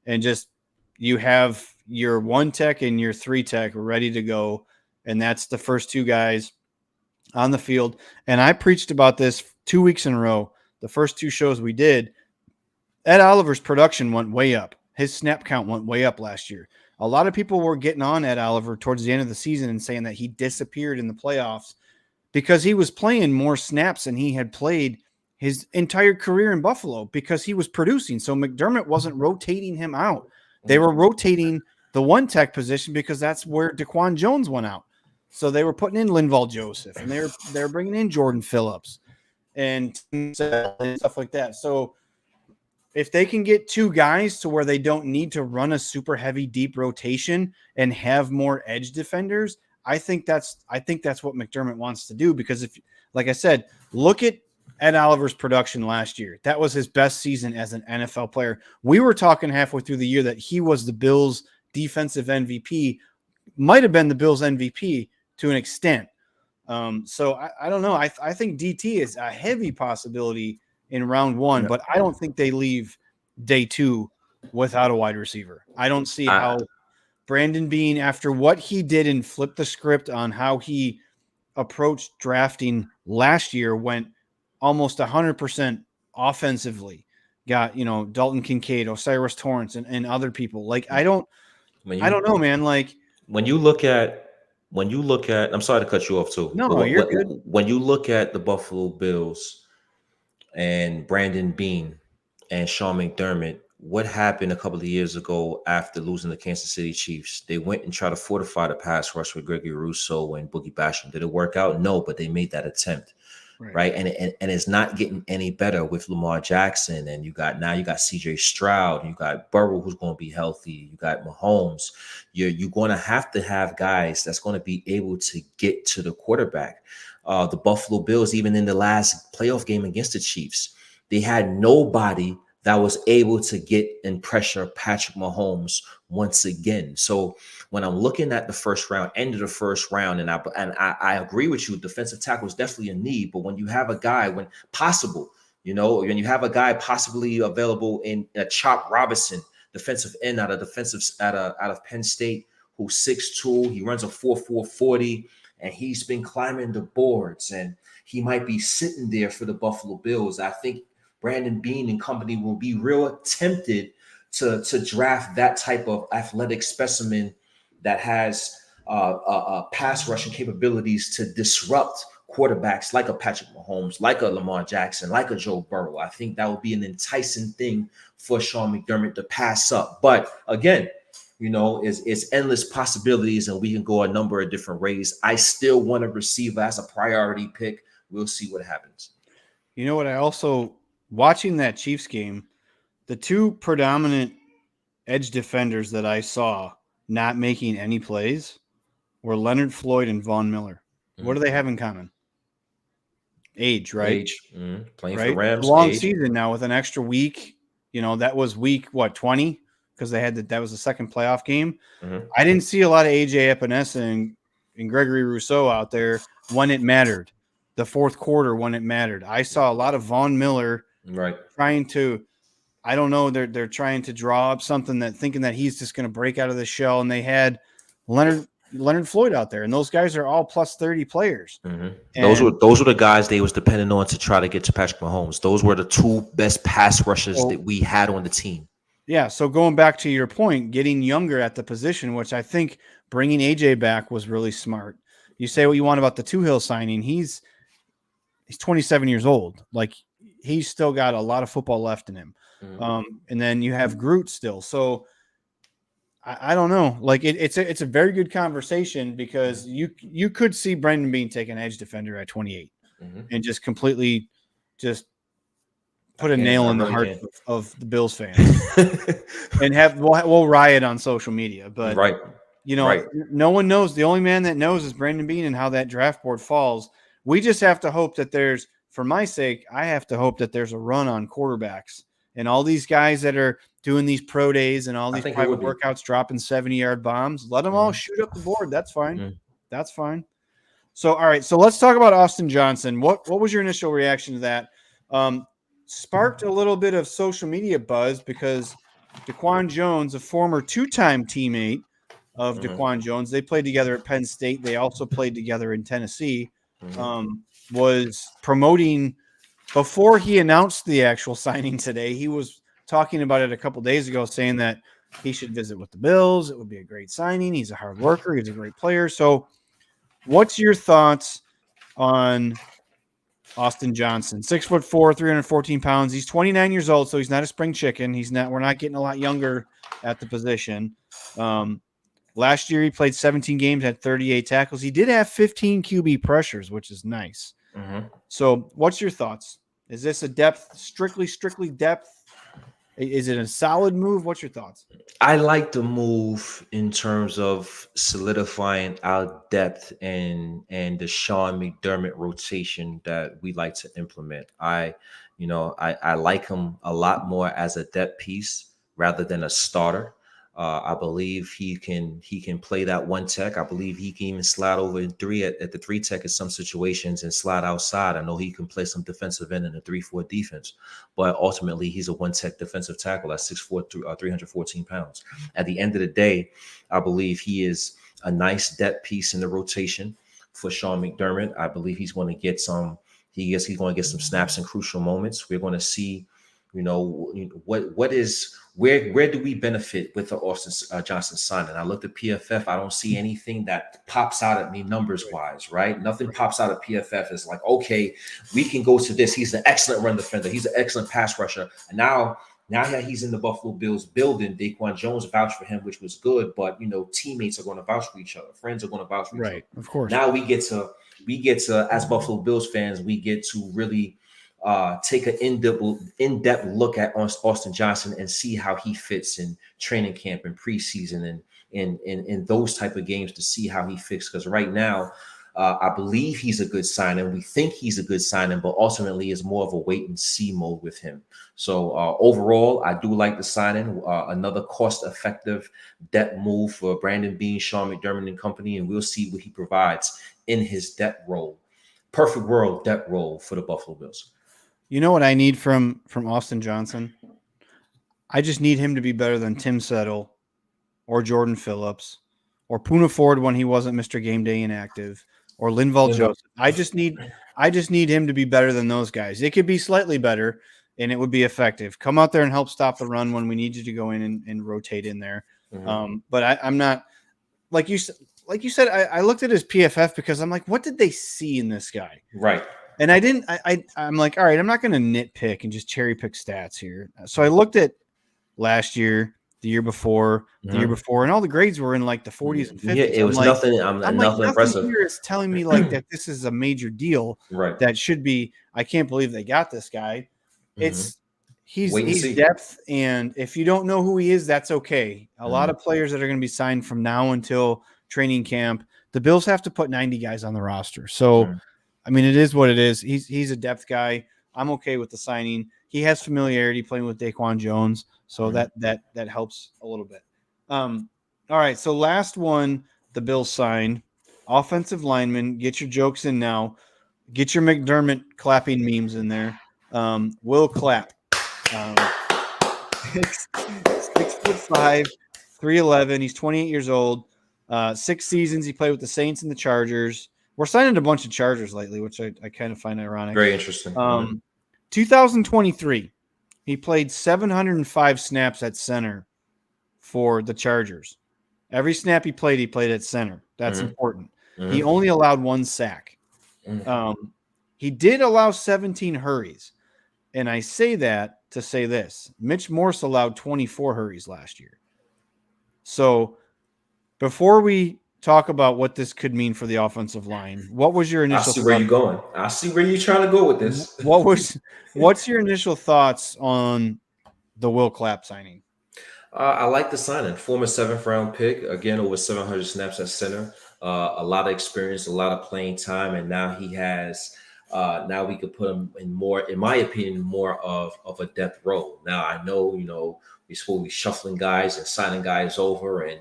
And just you have your 1 tech and your 3 tech ready to go. And that's the first 2 guys on the field. And I preached about this 2 weeks in a row. The first 2 shows we did, Ed Oliver's production went way up. His snap count went way up last year. A lot of people were getting on Ed Oliver towards the end of the season and saying that he disappeared in the playoffs because he was playing more snaps than he had played his entire career in Buffalo because he was producing. So McDermott wasn't rotating him out. They were rotating the 1 tech position because that's where Daquan Jones went out. So they were putting in Linval Joseph and they're bringing in Jordan Phillips and stuff like that. So if they can get 2 guys to where they don't need to run a super heavy deep rotation and have more edge defenders, I think that's what McDermott wants to do because if, like I said, look at Ed Oliver's production last year. That was his best season as an NFL player. We were talking halfway through the year that he was the Bills defensive MVP, might have been the Bills MVP to an extent. So I don't know. I think DT is a heavy possibility in round 1, but I don't think they leave day 2 without a wide receiver. I don't see how Brandon Beane, after what he did and flipped the script on how he approached drafting last year, went almost 100% offensively, got, Dalton Kincaid, Osiris Torrance and other people. Like, I don't know, man. Like when you look at, I'm sorry to cut you off too. No, you're good. When you look at the Buffalo Bills and Brandon Beane and Sean McDermott, what happened a couple of years ago after losing the Kansas City Chiefs? They went and tried to fortify the pass rush with Gregory Rousseau and Boogie Basham. Did it work out? No, but they made that attempt. Right. And it's not getting any better with Lamar Jackson. And you got CJ Stroud, you got Burrow, who's going to be healthy. You got Mahomes. You're going to have guys that's going to be able to get to the quarterback. The Buffalo Bills, even in the last playoff game against the Chiefs, they had nobody that was able to get and pressure Patrick Mahomes once again. So when I'm looking at the first round, end of the first round, and I agree with you, defensive tackle is definitely a need. But when you have a guy, when you have a guy possibly available in a Chop Robinson, defensive end out of Penn State, who's 6'2", he runs a 4.4 40, and he's been climbing the boards, and he might be sitting there for the Buffalo Bills. I think Brandon Beane and company will be real tempted to draft that type of athletic specimen that has pass rushing capabilities to disrupt quarterbacks like a Patrick Mahomes, like a Lamar Jackson, like a Joe Burrow. I think that would be an enticing thing for Sean McDermott to pass up. But again, it's endless possibilities, and we can go a number of different ways. I still want a receiver as a priority pick. We'll see what happens. You know what? I also, watching that Chiefs game, the 2 predominant edge defenders that I saw not making any plays were Leonard Floyd and Von Miller. What do they have in common? Age, right? Age. Playing for the Rams. Long season now with an extra week. That was week 20 because they had that was the second playoff game. I didn't see a lot of AJ Epinesa and Gregory Rousseau out there when it mattered. The fourth quarter when it mattered. I saw a lot of Von Miller trying to, I don't know, they're trying to draw up something that thinking that he's just going to break out of the shell. And they had Leonard Leonard Floyd out there, and those guys are all plus 30 players. Those were the guys they was depending on to try to get to Patrick Mahomes. Those were the two best pass rushers that we had on the team. Yeah, so going back to your point, getting younger at the position, which I think bringing AJ back was really smart. You say what you want about the Toohill signing. He's 27 years old. Like, he's still got a lot of football left in him. And then you have Groot still. So I don't know. Like, it's a very good conversation, because you could see Brandon Beane take an edge defender at 28 and just completely just put a nail in the heart of the Bills fans and we'll riot on social media. But no one knows. The only man that knows is Brandon Beane and how that draft board falls. We just have to hope that for my sake, I have to hope that there's a run on quarterbacks and all these guys that are doing these pro days and all these private workouts dropping 70-yard bombs. Let them all shoot up the board. That's fine. That's fine. So, all right. So let's talk about Austin Johnson. What was your initial reaction to that? Sparked a little bit of social media buzz because Daquan Jones, a former two-time teammate of Daquan Jones, they played together at Penn State. They also played together in Tennessee. Was promoting before he announced the actual signing today. He was talking about it a couple days ago, saying that he should visit with the Bills. It would be a great signing. He's a hard worker. He's a great player. So what's your thoughts on Austin Johnson? 6'4", 314 pounds. He's 29 years old, so he's not a spring chicken. We're not getting a lot younger at the position. Last year he played 17 games, had 38 tackles. He did have 15 QB pressures, which is nice. So what's your thoughts? Is this a strictly depth? Is it a solid move? What's your thoughts? I like the move in terms of solidifying our depth and the Sean McDermott rotation that we like to implement. I like him a lot more as a depth piece rather than a starter. I believe he can play that one tech. I believe he can even slide over in three at the three tech in some situations and slide outside. I know he can play some defensive end in a 3-4 defense, but ultimately he's a one tech defensive tackle at 6'4", 314 pounds. At the end of the day, I believe he is a nice depth piece in the rotation for Sean McDermott. I believe he's going to get some. He's going to get some snaps in crucial moments. We're going to see, where do we benefit with the Austin Johnson signing? I looked at PFF. I don't see anything that pops out at me numbers wise, right? Nothing pops out of PFF. It's like, okay, we can go to this. He's an excellent run defender. He's an excellent pass rusher. And now that he's in the Buffalo Bills building, Daquan Jones vouched for him, which was good. But teammates are going to vouch for each other. Friends are going to vouch for each other. Right, of course. Now we get to as Buffalo Bills fans, we get to really take an in-depth look at Austin Johnson and see how he fits in training camp and preseason and in those type of games to see how he fits. Because right now, I believe he's a good signing. We think he's a good signing, but ultimately it's more of a wait and see mode with him. So overall, I do like the signing. Another cost-effective depth move for Brandon Beane, Sean McDermott and company, and we'll see what he provides in his depth role. Perfect world depth role for the Buffalo Bills. You know what I need from Austin Johnson? I just need him to be better than Tim Settle or Jordan Phillips or Poona Ford when he wasn't Mr. Game Day inactive or Linval Joseph. I just need him to be better than those guys. It could be slightly better and it would be effective. Come out there and help stop the run when we need you to go in and rotate in there. But I'm not like you said. I looked at his PFF because I'm like, what did they see in this guy? Right. And I'm like, all right, I'm not going to nitpick and just cherry pick stats here. So I looked at last year, the year before, and all the grades were in like the 40s and 50s. Yeah, it was nothing. Nothing impressive. Here is telling me like that this is a major deal. Right. That should be. I can't believe they got this guy. He's depth, and if you don't know who he is, that's okay. A lot of players that are going to be signed from now until training camp, the Bills have to put 90 guys on the roster. So. I mean, it is what it is. He's a depth guy. I'm okay with the signing. He has familiarity playing with Daquan Jones, so that helps a little bit. All right, so last one, the Bills sign. Offensive lineman, get your jokes in now. Get your McDermott clapping memes in there. Will Clapp. 6'5", 311. He's 28 years old. 6 seasons he played with the Saints and the Chargers. We're signing a bunch of Chargers lately, which I kind of find ironic. Very interesting. 2023, he played 705 snaps at center for the Chargers. Every snap he played at center. That's important. He only allowed 1 sack. He did allow 17 hurries. And I say that to say this. Mitch Morse allowed 24 hurries last year. So before we talk about what this could mean for the offensive line, what was your initial I see where you're going. I see where you're trying to go with this. What's your initial thoughts on the Will Clapp signing? I like the signing. Former 7th-round pick. Again, over 700 snaps at center. A lot of experience, a lot of playing time, and now he has. Now we could put him in more, in my opinion, more of a depth role. Now I know, we're supposed to be shuffling guys and signing guys over, and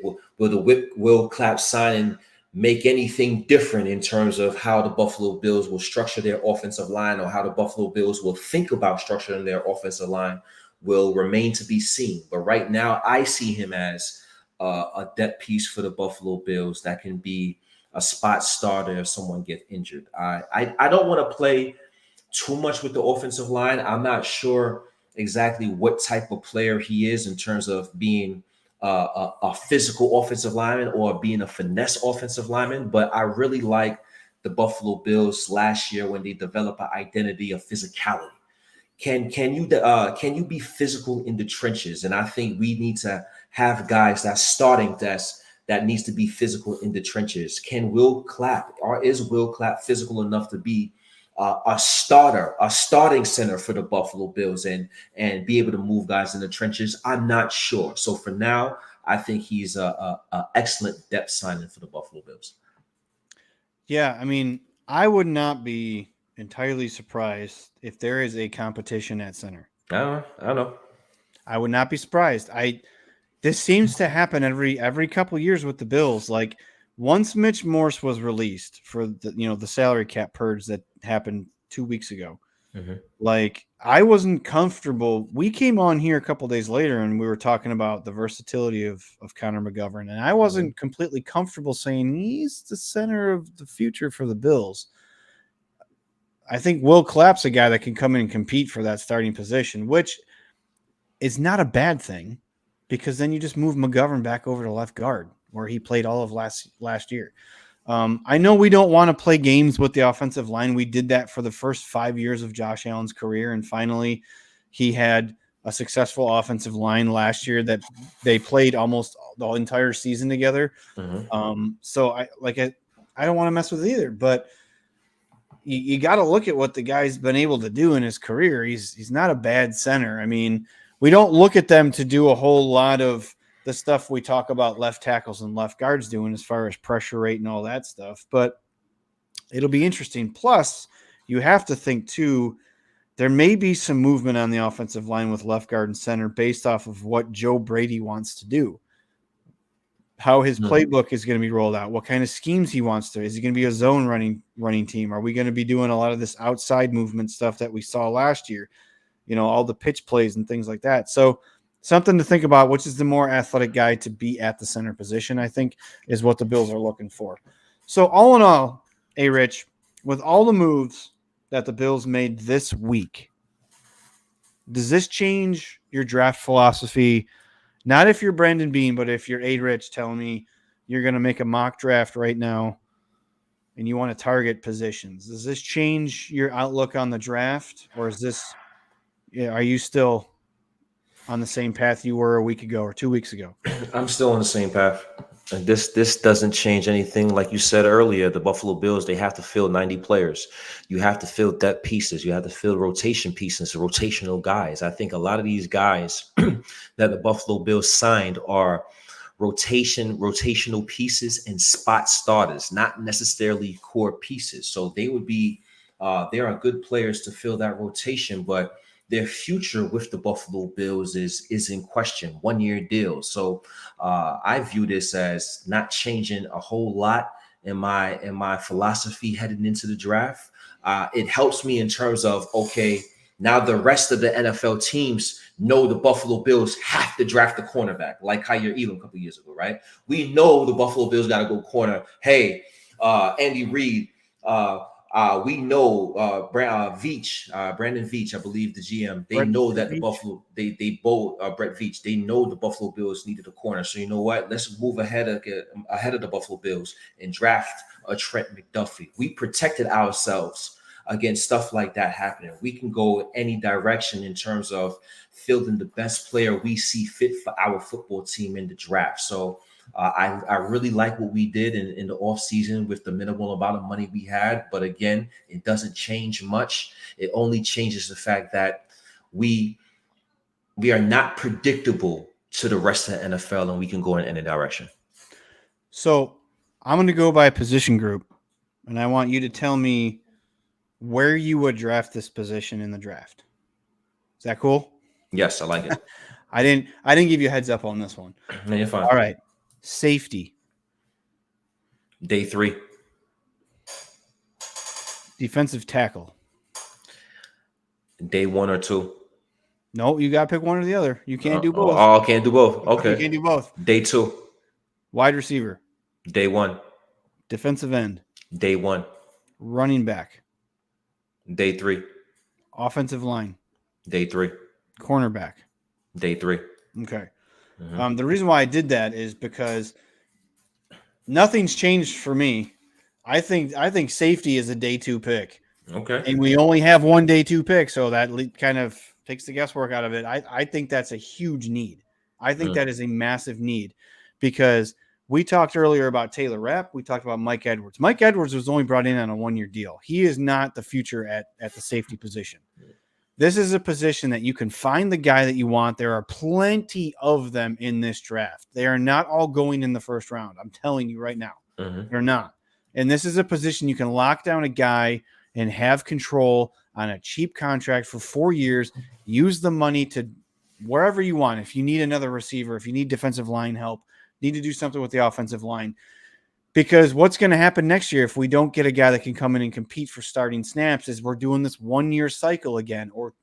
will the Will Clapp signing make anything different in terms of how the Buffalo Bills will structure their offensive line, or how the Buffalo Bills will think about structuring their offensive line? Will remain to be seen. But right now, I see him as a depth piece for the Buffalo Bills that can be a spot starter if someone gets injured. I don't want to play too much with the offensive line. I'm not sure exactly what type of player he is in terms of being a physical offensive lineman or being a finesse offensive lineman, but I really like the Buffalo Bills last year when they developed an identity of physicality. Can you be physical in the trenches? And I think we need to have guys that needs to be physical in the trenches. Can Will Clapp, or is Will Clapp physical enough to be a starting center for the Buffalo Bills and be able to move guys in the trenches? I'm not sure. So for now, I think he's a excellent depth signing for the Buffalo Bills. Yeah, I mean, I would not be entirely surprised if there is a competition at center. I know. I would not be surprised. This seems to happen every couple of years with the Bills. Like once Mitch Morse was released for the salary cap purge that happened 2 weeks ago, like I wasn't comfortable. We came on here a couple of days later and we were talking about the versatility of Connor McGovern, and I wasn't completely comfortable saying he's the center of the future for the Bills. I think Will Clapp's a guy that can come in and compete for that starting position, which is not a bad thing, because then you just move McGovern back over to left guard where he played all of last year. I know we don't want to play games with the offensive line. We did that for the first 5 years of Josh Allen's career, and finally he had a successful offensive line last year that they played almost the entire season together. So I don't want to mess with it either, but you got to look at what the guy's been able to do in his career. He's not a bad center. I mean, we don't look at them to do a whole lot of the stuff we talk about left tackles and left guards doing as far as pressure rate and all that stuff, but it'll be interesting. Plus, you have to think too, there may be some movement on the offensive line with left guard and center based off of what Joe Brady wants to do, how his playbook is going to be rolled out, what kind of schemes he wants to. Is he going to be a zone running team? Are we going to be doing a lot of this outside movement stuff that we saw last year? All the pitch plays and things like that. So something to think about, which is the more athletic guy to be at the center position, I think, is what the Bills are looking for. So all in all, ARich, with all the moves that the Bills made this week, does this change your draft philosophy? Not if you're Brandon Beane, but if you're ARich telling me you're going to make a mock draft right now and you want to target positions. Does this change your outlook on the draft, or is this, are you still on the same path you were a week ago or 2 weeks ago? I'm still on the same path. And this doesn't change anything. Like you said earlier, the Buffalo Bills, they have to fill 90 players. You have to fill depth pieces. You have to fill rotation pieces, rotational guys. I think a lot of these guys that the Buffalo Bills signed are rotational pieces and spot starters, not necessarily core pieces. So they would be, there are good players to fill that rotation, but their future with the Buffalo Bills is in question. 1-year deal. So I view this as not changing a whole lot in my philosophy heading into the draft. It helps me in terms of, okay, Now the rest of the NFL teams know the Buffalo Bills have to draft the cornerback, like Kyer Elam a couple years ago, right? We know the Buffalo Bills got to go corner. Hey, Andy Reid, we know Brandon Veach, I believe the GM. They know that the Buffalo, they both Brett Veach. They know the Buffalo Bills needed a corner. So you know what? Let's move ahead of the Buffalo Bills and draft a Trent McDuffie. We protected ourselves against stuff like that happening. We can go any direction in terms of fielding the best player we see fit for our football team in the draft. So I really like what we did in the offseason with the minimal amount of money we had. But again, it doesn't change much. It only changes the fact that we are not predictable to the rest of the NFL, and we can go in any direction. So I'm going to go by position group, and I want you to tell me where you would draft this position in the draft. Is that cool? Yes, I like it. I didn't give you a heads up on this one. No, you're fine. All right. Safety. Day 3. Defensive tackle. Day 1 or 2. No, you got to pick one or the other. You can't do both. Oh, can't do both. Okay. You can't do both. Day 2. Wide receiver. Day 1. Defensive end. Day 1. Running back. Day 3. Offensive line. Day 3. Cornerback. Day 3. Okay. The reason why I did that is because nothing's changed for me. I think safety is a day 2 pick. Okay. And we only have one day 2 pick, so that kind of takes the guesswork out of it. I think that's a huge need. I think that is a massive need because we talked earlier about Taylor Rapp. We talked about Mike Edwards. Mike Edwards was only brought in on a 1-year deal. He is not the future at the safety position. This is a position that you can find the guy that you want. There are plenty of them in this draft. They are not all going in the first round. I'm telling you right now. They're not. And this is a position you can lock down a guy and have control on a cheap contract for 4 years. Use the money to wherever you want. If you need another receiver, if you need defensive line help, need to do something with the offensive line. Because what's going to happen next year if we don't get a guy that can come in and compete for starting snaps is we're doing this 1-year cycle again, or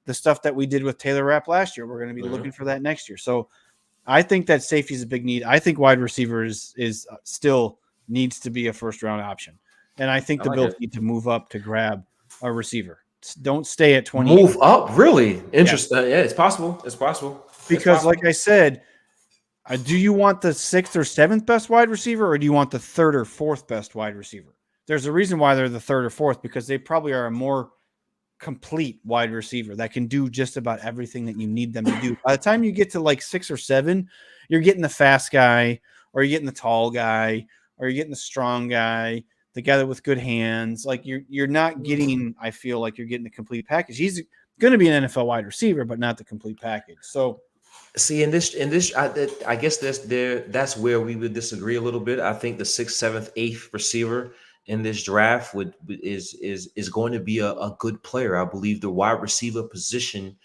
the stuff that we did with Taylor Rapp last year. We're going to be looking for that next year. So I think that safety is a big need. I think wide receiver is still needs to be a first-round option. And I think the Bills need to move up to grab a receiver. Don't stay at 20. Move up? Really? Interesting. Yeah, it's possible. It's possible. Because like I said, do you want the 6th or 7th best wide receiver, or do you want the 3rd or 4th best wide receiver? There's a reason why they're the 3rd or 4th, because they probably are a more complete wide receiver that can do just about everything that you need them to do. By the time you get to like 6 or 7, you're getting the fast guy, or you're getting the tall guy, or you're getting the strong guy, the guy with good hands. Like you're not getting, I feel like you're getting the complete package. He's going to be an NFL wide receiver, but not the complete package. So see, in this, I guess that's where we would disagree a little bit. I think the 6th, 7th, 8th receiver in this draft is going to be a good player. I believe the wide receiver position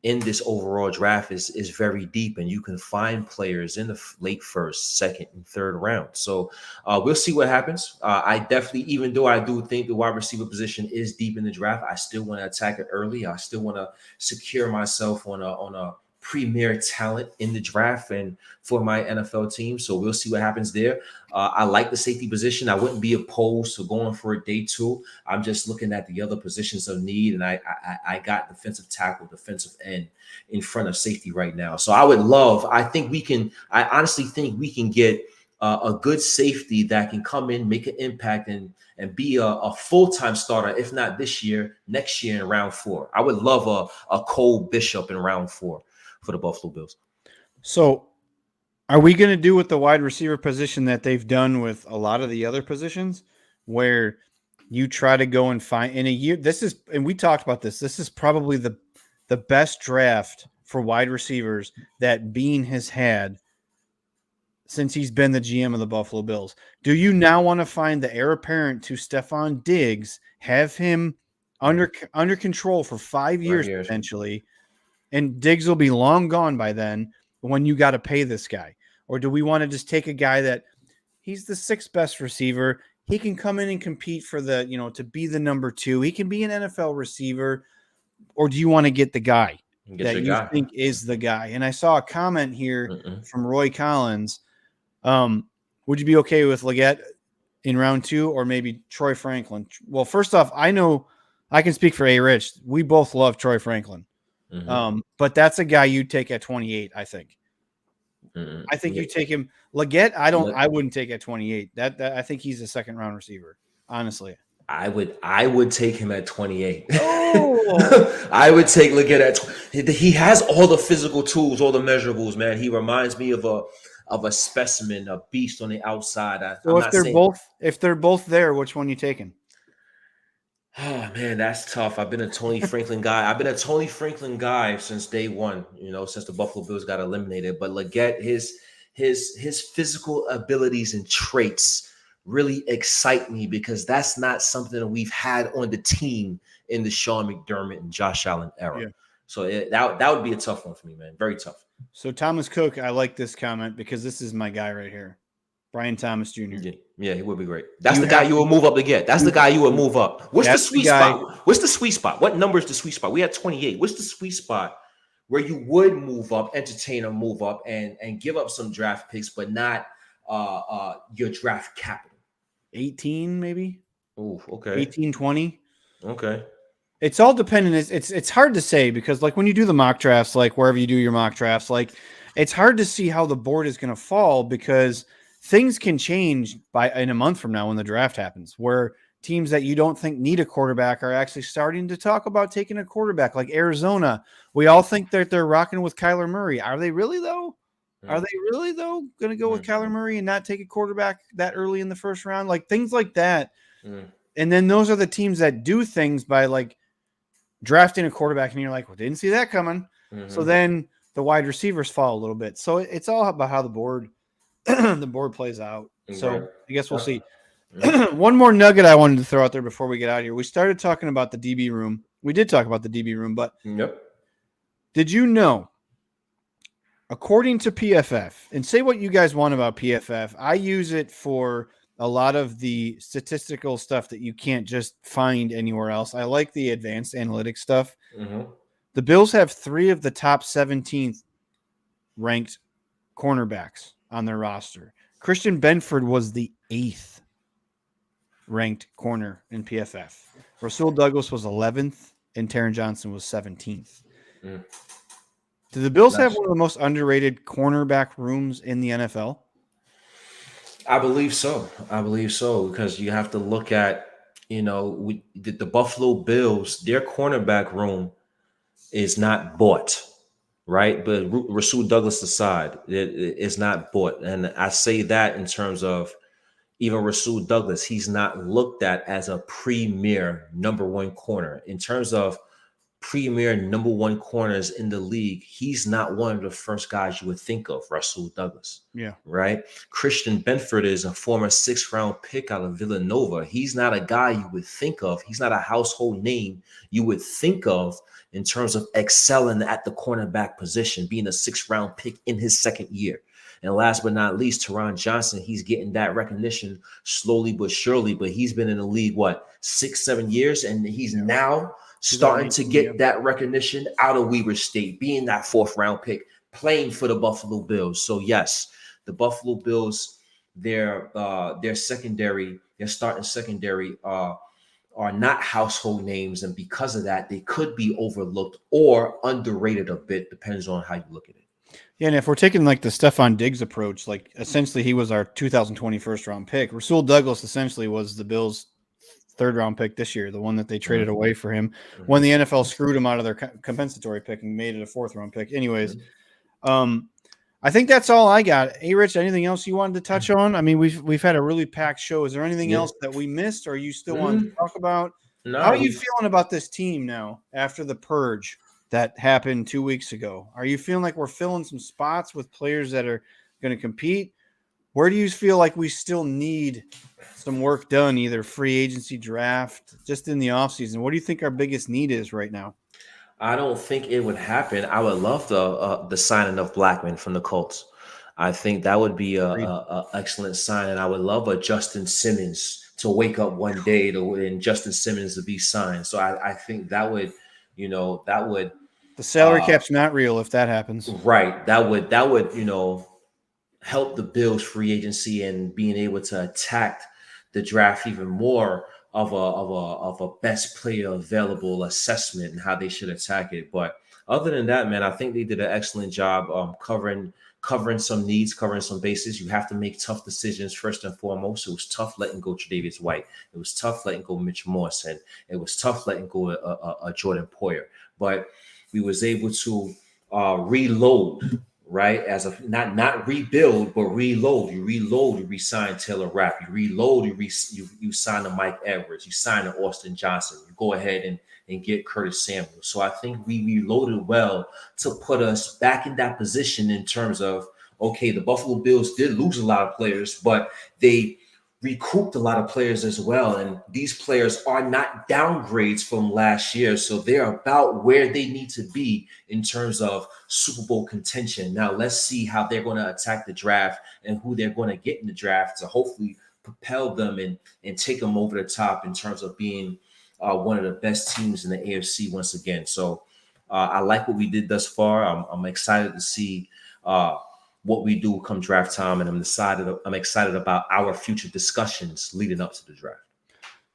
in this overall draft is very deep, and you can find players in the late 1st, 2nd, and 3rd round. So we'll see what happens. I definitely, even though I do think the wide receiver position is deep in the draft, I still want to attack it early. I still want to secure myself on a premier talent in the draft and for my NFL team. So we'll see what happens there. I like the safety position. I wouldn't be opposed to going for a day 2. I'm just looking at the other positions of need, and I got defensive tackle, defensive end in front of safety right now. So I honestly think we can get a good safety that can come in, make an impact, and be a full-time starter, if not this year, next year in round 4. I would love a Cole Bishop in round 4 for the Buffalo Bills. So are we going to do with the wide receiver position that they've done with a lot of the other positions, where you try to go and find in a year? This is, and we talked about this, this is probably the best draft for wide receivers that Beane has had since he's been the GM of the Buffalo Bills. Do you now want to find the heir apparent to Stephon Diggs, have him under control for 5 years potentially, and Diggs will be long gone by then when you got to pay this guy? Or do we want to just take a guy that he's the 6th best receiver? He can come in and compete for to be the number 2. He can be an NFL receiver. or do you want to get the guy Get that your you guy. think is the guy? And I saw a comment here from Roy Collins. Would you be okay with Leggett in round 2 or maybe Troy Franklin? Well, first off, I know I can speak for ARich. We both love Troy Franklin. But that's a guy you'd take at 28, I think. I think you take him. Leggett, I wouldn't take at 28. That I think he's a second round receiver, honestly. I would take him at 28. Oh. I would take Leggett at he has all the physical tools, all the measurables, man. He reminds me of a specimen, a beast on the outside. So if they're both there, which one you taking? Oh man, that's tough. I've been a Tony Franklin guy. I've been a Tony Franklin guy since day one, since the Buffalo Bills got eliminated. But Leggett, his physical abilities and traits really excite me because that's not something that we've had on the team in the Sean McDermott and Josh Allen era. Yeah. So that would be a tough one for me, man. Very tough. So Thomas Cook, I like this comment because this is my guy right here. Brian Thomas Jr. Yeah, he would be great. That's the guy you would move up to get. That's the guy you would move up. What's the sweet spot? What's the sweet spot? What number is the sweet spot? We had 28. What's the sweet spot where you would move up, entertain a move up, and give up some draft picks, but not your draft capital? 18 maybe. Oh, okay. 18, 20. Okay. It's all dependent. It's hard to say because like when you do the mock drafts, like wherever you do your mock drafts, like it's hard to see how the board is going to fall because things can change in a month from now when the draft happens, where teams that you don't think need a quarterback are actually starting to talk about taking a quarterback. Like Arizona, we all think that they're rocking with Kyler Murray. Are they really though? Are they really though going to go with Kyler Murray and not take a quarterback that early in the first round? Like things like that. And then those are the teams that do things by like drafting a quarterback and you're like, well, didn't see that coming. So then the wide receivers fall a little bit. So it's all about how the board plays out. So I guess we'll see. One more nugget I wanted to throw out there before we get out of here. We started talking about the DB room. We did talk about the DB room, but did you know, according to PFF, and say what you guys want about PFF, I use it for a lot of the statistical stuff that you can't just find anywhere else. I like the advanced analytics stuff. The Bills have 3 of the top 17th ranked cornerbacks on their roster. Christian Benford was the 8th ranked corner in PFF. Rasul Douglas was 11th, and Taron Johnson was 17th. Do the Bills have one of the most underrated cornerback rooms in the NFL? I believe so. Because you have to look at, the Buffalo Bills, their cornerback room is not bought, right? But Rasul Douglas aside, it is not bought. And I say that in terms of even Rasul Douglas, he's not looked at as a premier number 1 corner. In terms of premier number 1 corners in the league, he's not one of the first guys you would think of, Rasul Douglas. Yeah. Right? Christian Benford is a former 6th round pick out of Villanova. He's not a guy you would think of. He's not a household name you would think of in terms of excelling at the cornerback position, being a 6th round pick in his second year. And last but not least, Taron Johnson, he's getting that recognition slowly but surely, but he's been in the league, 6-7 years, and he's now starting to get that recognition out of Weber State, being that 4th round pick, playing for the Buffalo Bills. So yes, the Buffalo Bills, their secondary, their starting secondary are not household names, and because of that, they could be overlooked or underrated a bit, depends on how you look at it. Yeah, and if we're taking like the Stephon Diggs approach, like essentially he was our 2020 first round pick. Rasul Douglas essentially was the Bills' 3rd round pick this year, the one that they traded away for him when the NFL screwed him out of their compensatory pick and made it a 4th round pick. Anyways, I think that's all I got. ARich, anything else you wanted to touch on? I mean, we've had a really packed show. Is there anything else that we missed, or you still want to talk about? No, how are you feeling about this team now after the purge that happened 2 weeks ago? Are you feeling like we're filling some spots with players that are going to compete? Where do you feel like we still need some work done, either free agency, draft, just in the offseason? What do you think our biggest need is right now? I don't think it would happen. I would love the signing of Blackman from the Colts. I think that would be a excellent sign, and I would love a Justin Simmons to wake up one day and Justin Simmons to be signed. So I think that would, You know, that would the salary cap's not real if that happens. Right. That would, you know, help the Bills free agency and being able to attack the draft even more of a best player available assessment and how they should attack it. But other than that, man, I think they did an excellent job covering some needs, covering some bases. You have to make tough decisions first and foremost. It was tough letting go Tre'Davious White. It was tough letting go Mitch Morse, and it was tough letting go a Jordan Poyer. But we was able to reload, right? As a not rebuild, but reload. You reload, you re-sign Taylor Rapp. You reload, you sign a Mike Edwards. You sign an Austin Johnson. You go ahead and get Curtis Samuel. So I think we reloaded well to put us back in that position in terms of, okay, the Buffalo Bills did lose a lot of players, but they recouped a lot of players as well. And these players are not downgrades from last year. So they're about where they need to be in terms of Super Bowl contention. Now let's see how they're going to attack the draft and who they're going to get in the draft to hopefully propel them and take them over the top in terms of being one of the best teams in the AFC once again. So I like what we did thus far. I'm excited to see what we do come draft time, and I'm excited about our future discussions leading up to the draft.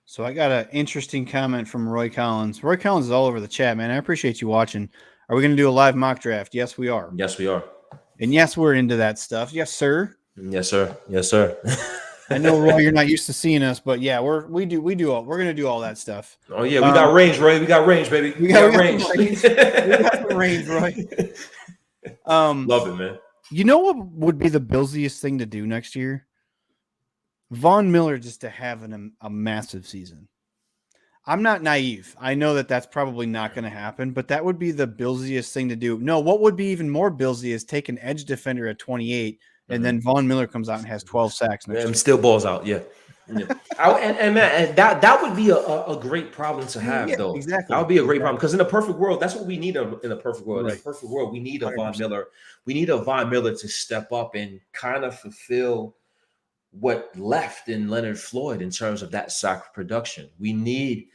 So I got an interesting comment from Roy Collins. Roy Collins is all over the chat, man. I appreciate you watching. Are we going to do a live mock draft? Yes, we are. Yes, we are. And yes, we're into that stuff. Yes, sir. Yes, sir. Yes, sir. I know, Roy, you're not used to seeing us, but yeah, we're going to do all that stuff. Oh yeah, we got range, Roy. We got range, baby. We got range. We got the range, Roy. Love it, man. You know what would be the Billsiest thing to do next year? Von Miller just to have a massive season. I'm not naive. I know that that's probably not going to happen, but that would be the Billsiest thing to do. No, what would be even more Billsy is take an edge defender at 28, and then Von Miller comes out and has 12 sacks next year. And still balls out, yeah. Yeah. And man, that would be a great problem to have, though. Exactly. That would be a great problem, because in the perfect world, that's what we need in the perfect world. Right. In the perfect world, we need a 100%. Von Miller. We need a Von Miller to step up and kind of fulfill what left in Leonard Floyd in terms of that sack production. We need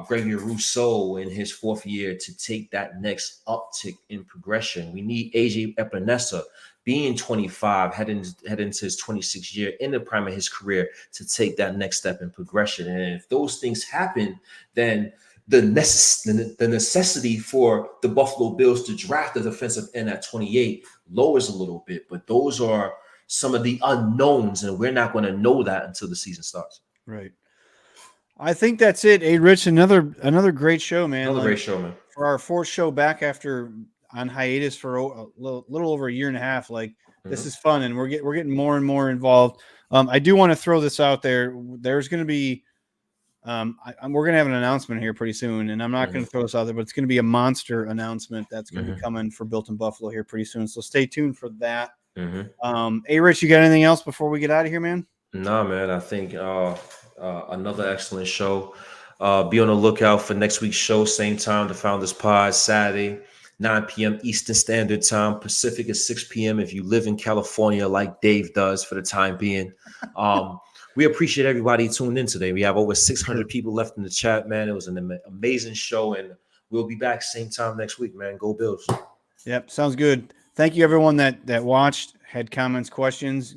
Gregory Rousseau in his fourth year to take that next uptick in progression. We need AJ Epinesa being 25, heading into his 26th year in the prime of his career to take that next step in progression. And if those things happen, then the necessity for the Buffalo Bills to draft a defensive end at 28 lowers a little bit. But those are some of the unknowns, and we're not going to know that until the season starts. Right. I think that's it. ARich, another great show, man. Another great show, man. For our fourth show back after on hiatus for a little over a year and a half, this is fun, and we're getting more and more involved. I do want to throw this out there. There's going to be we're going to have an announcement here pretty soon, and I'm not going to throw this out there, but it's going to be a monster announcement that's going to be coming for Built in Buffalo here pretty soon. So stay tuned for that. ARich, you got anything else before we get out of here, man? No, man. I think another excellent show. Be on the lookout for next week's show, same time, the Founders Pod, Saturday, 9 p.m. Eastern Standard Time. Pacific is 6 p.m. if you live in California like Dave does for the time being. We appreciate everybody tuned in today. We have over 600 people left in the chat, man. It was an amazing show, and we'll be back same time next week, man. Go Bills. Yep, sounds good. Thank you, everyone that watched, had comments, questions.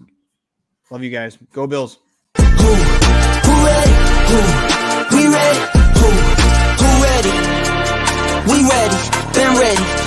Love you guys. Go Bills. Who ready? We ready. Who ready? We ready. Been ready.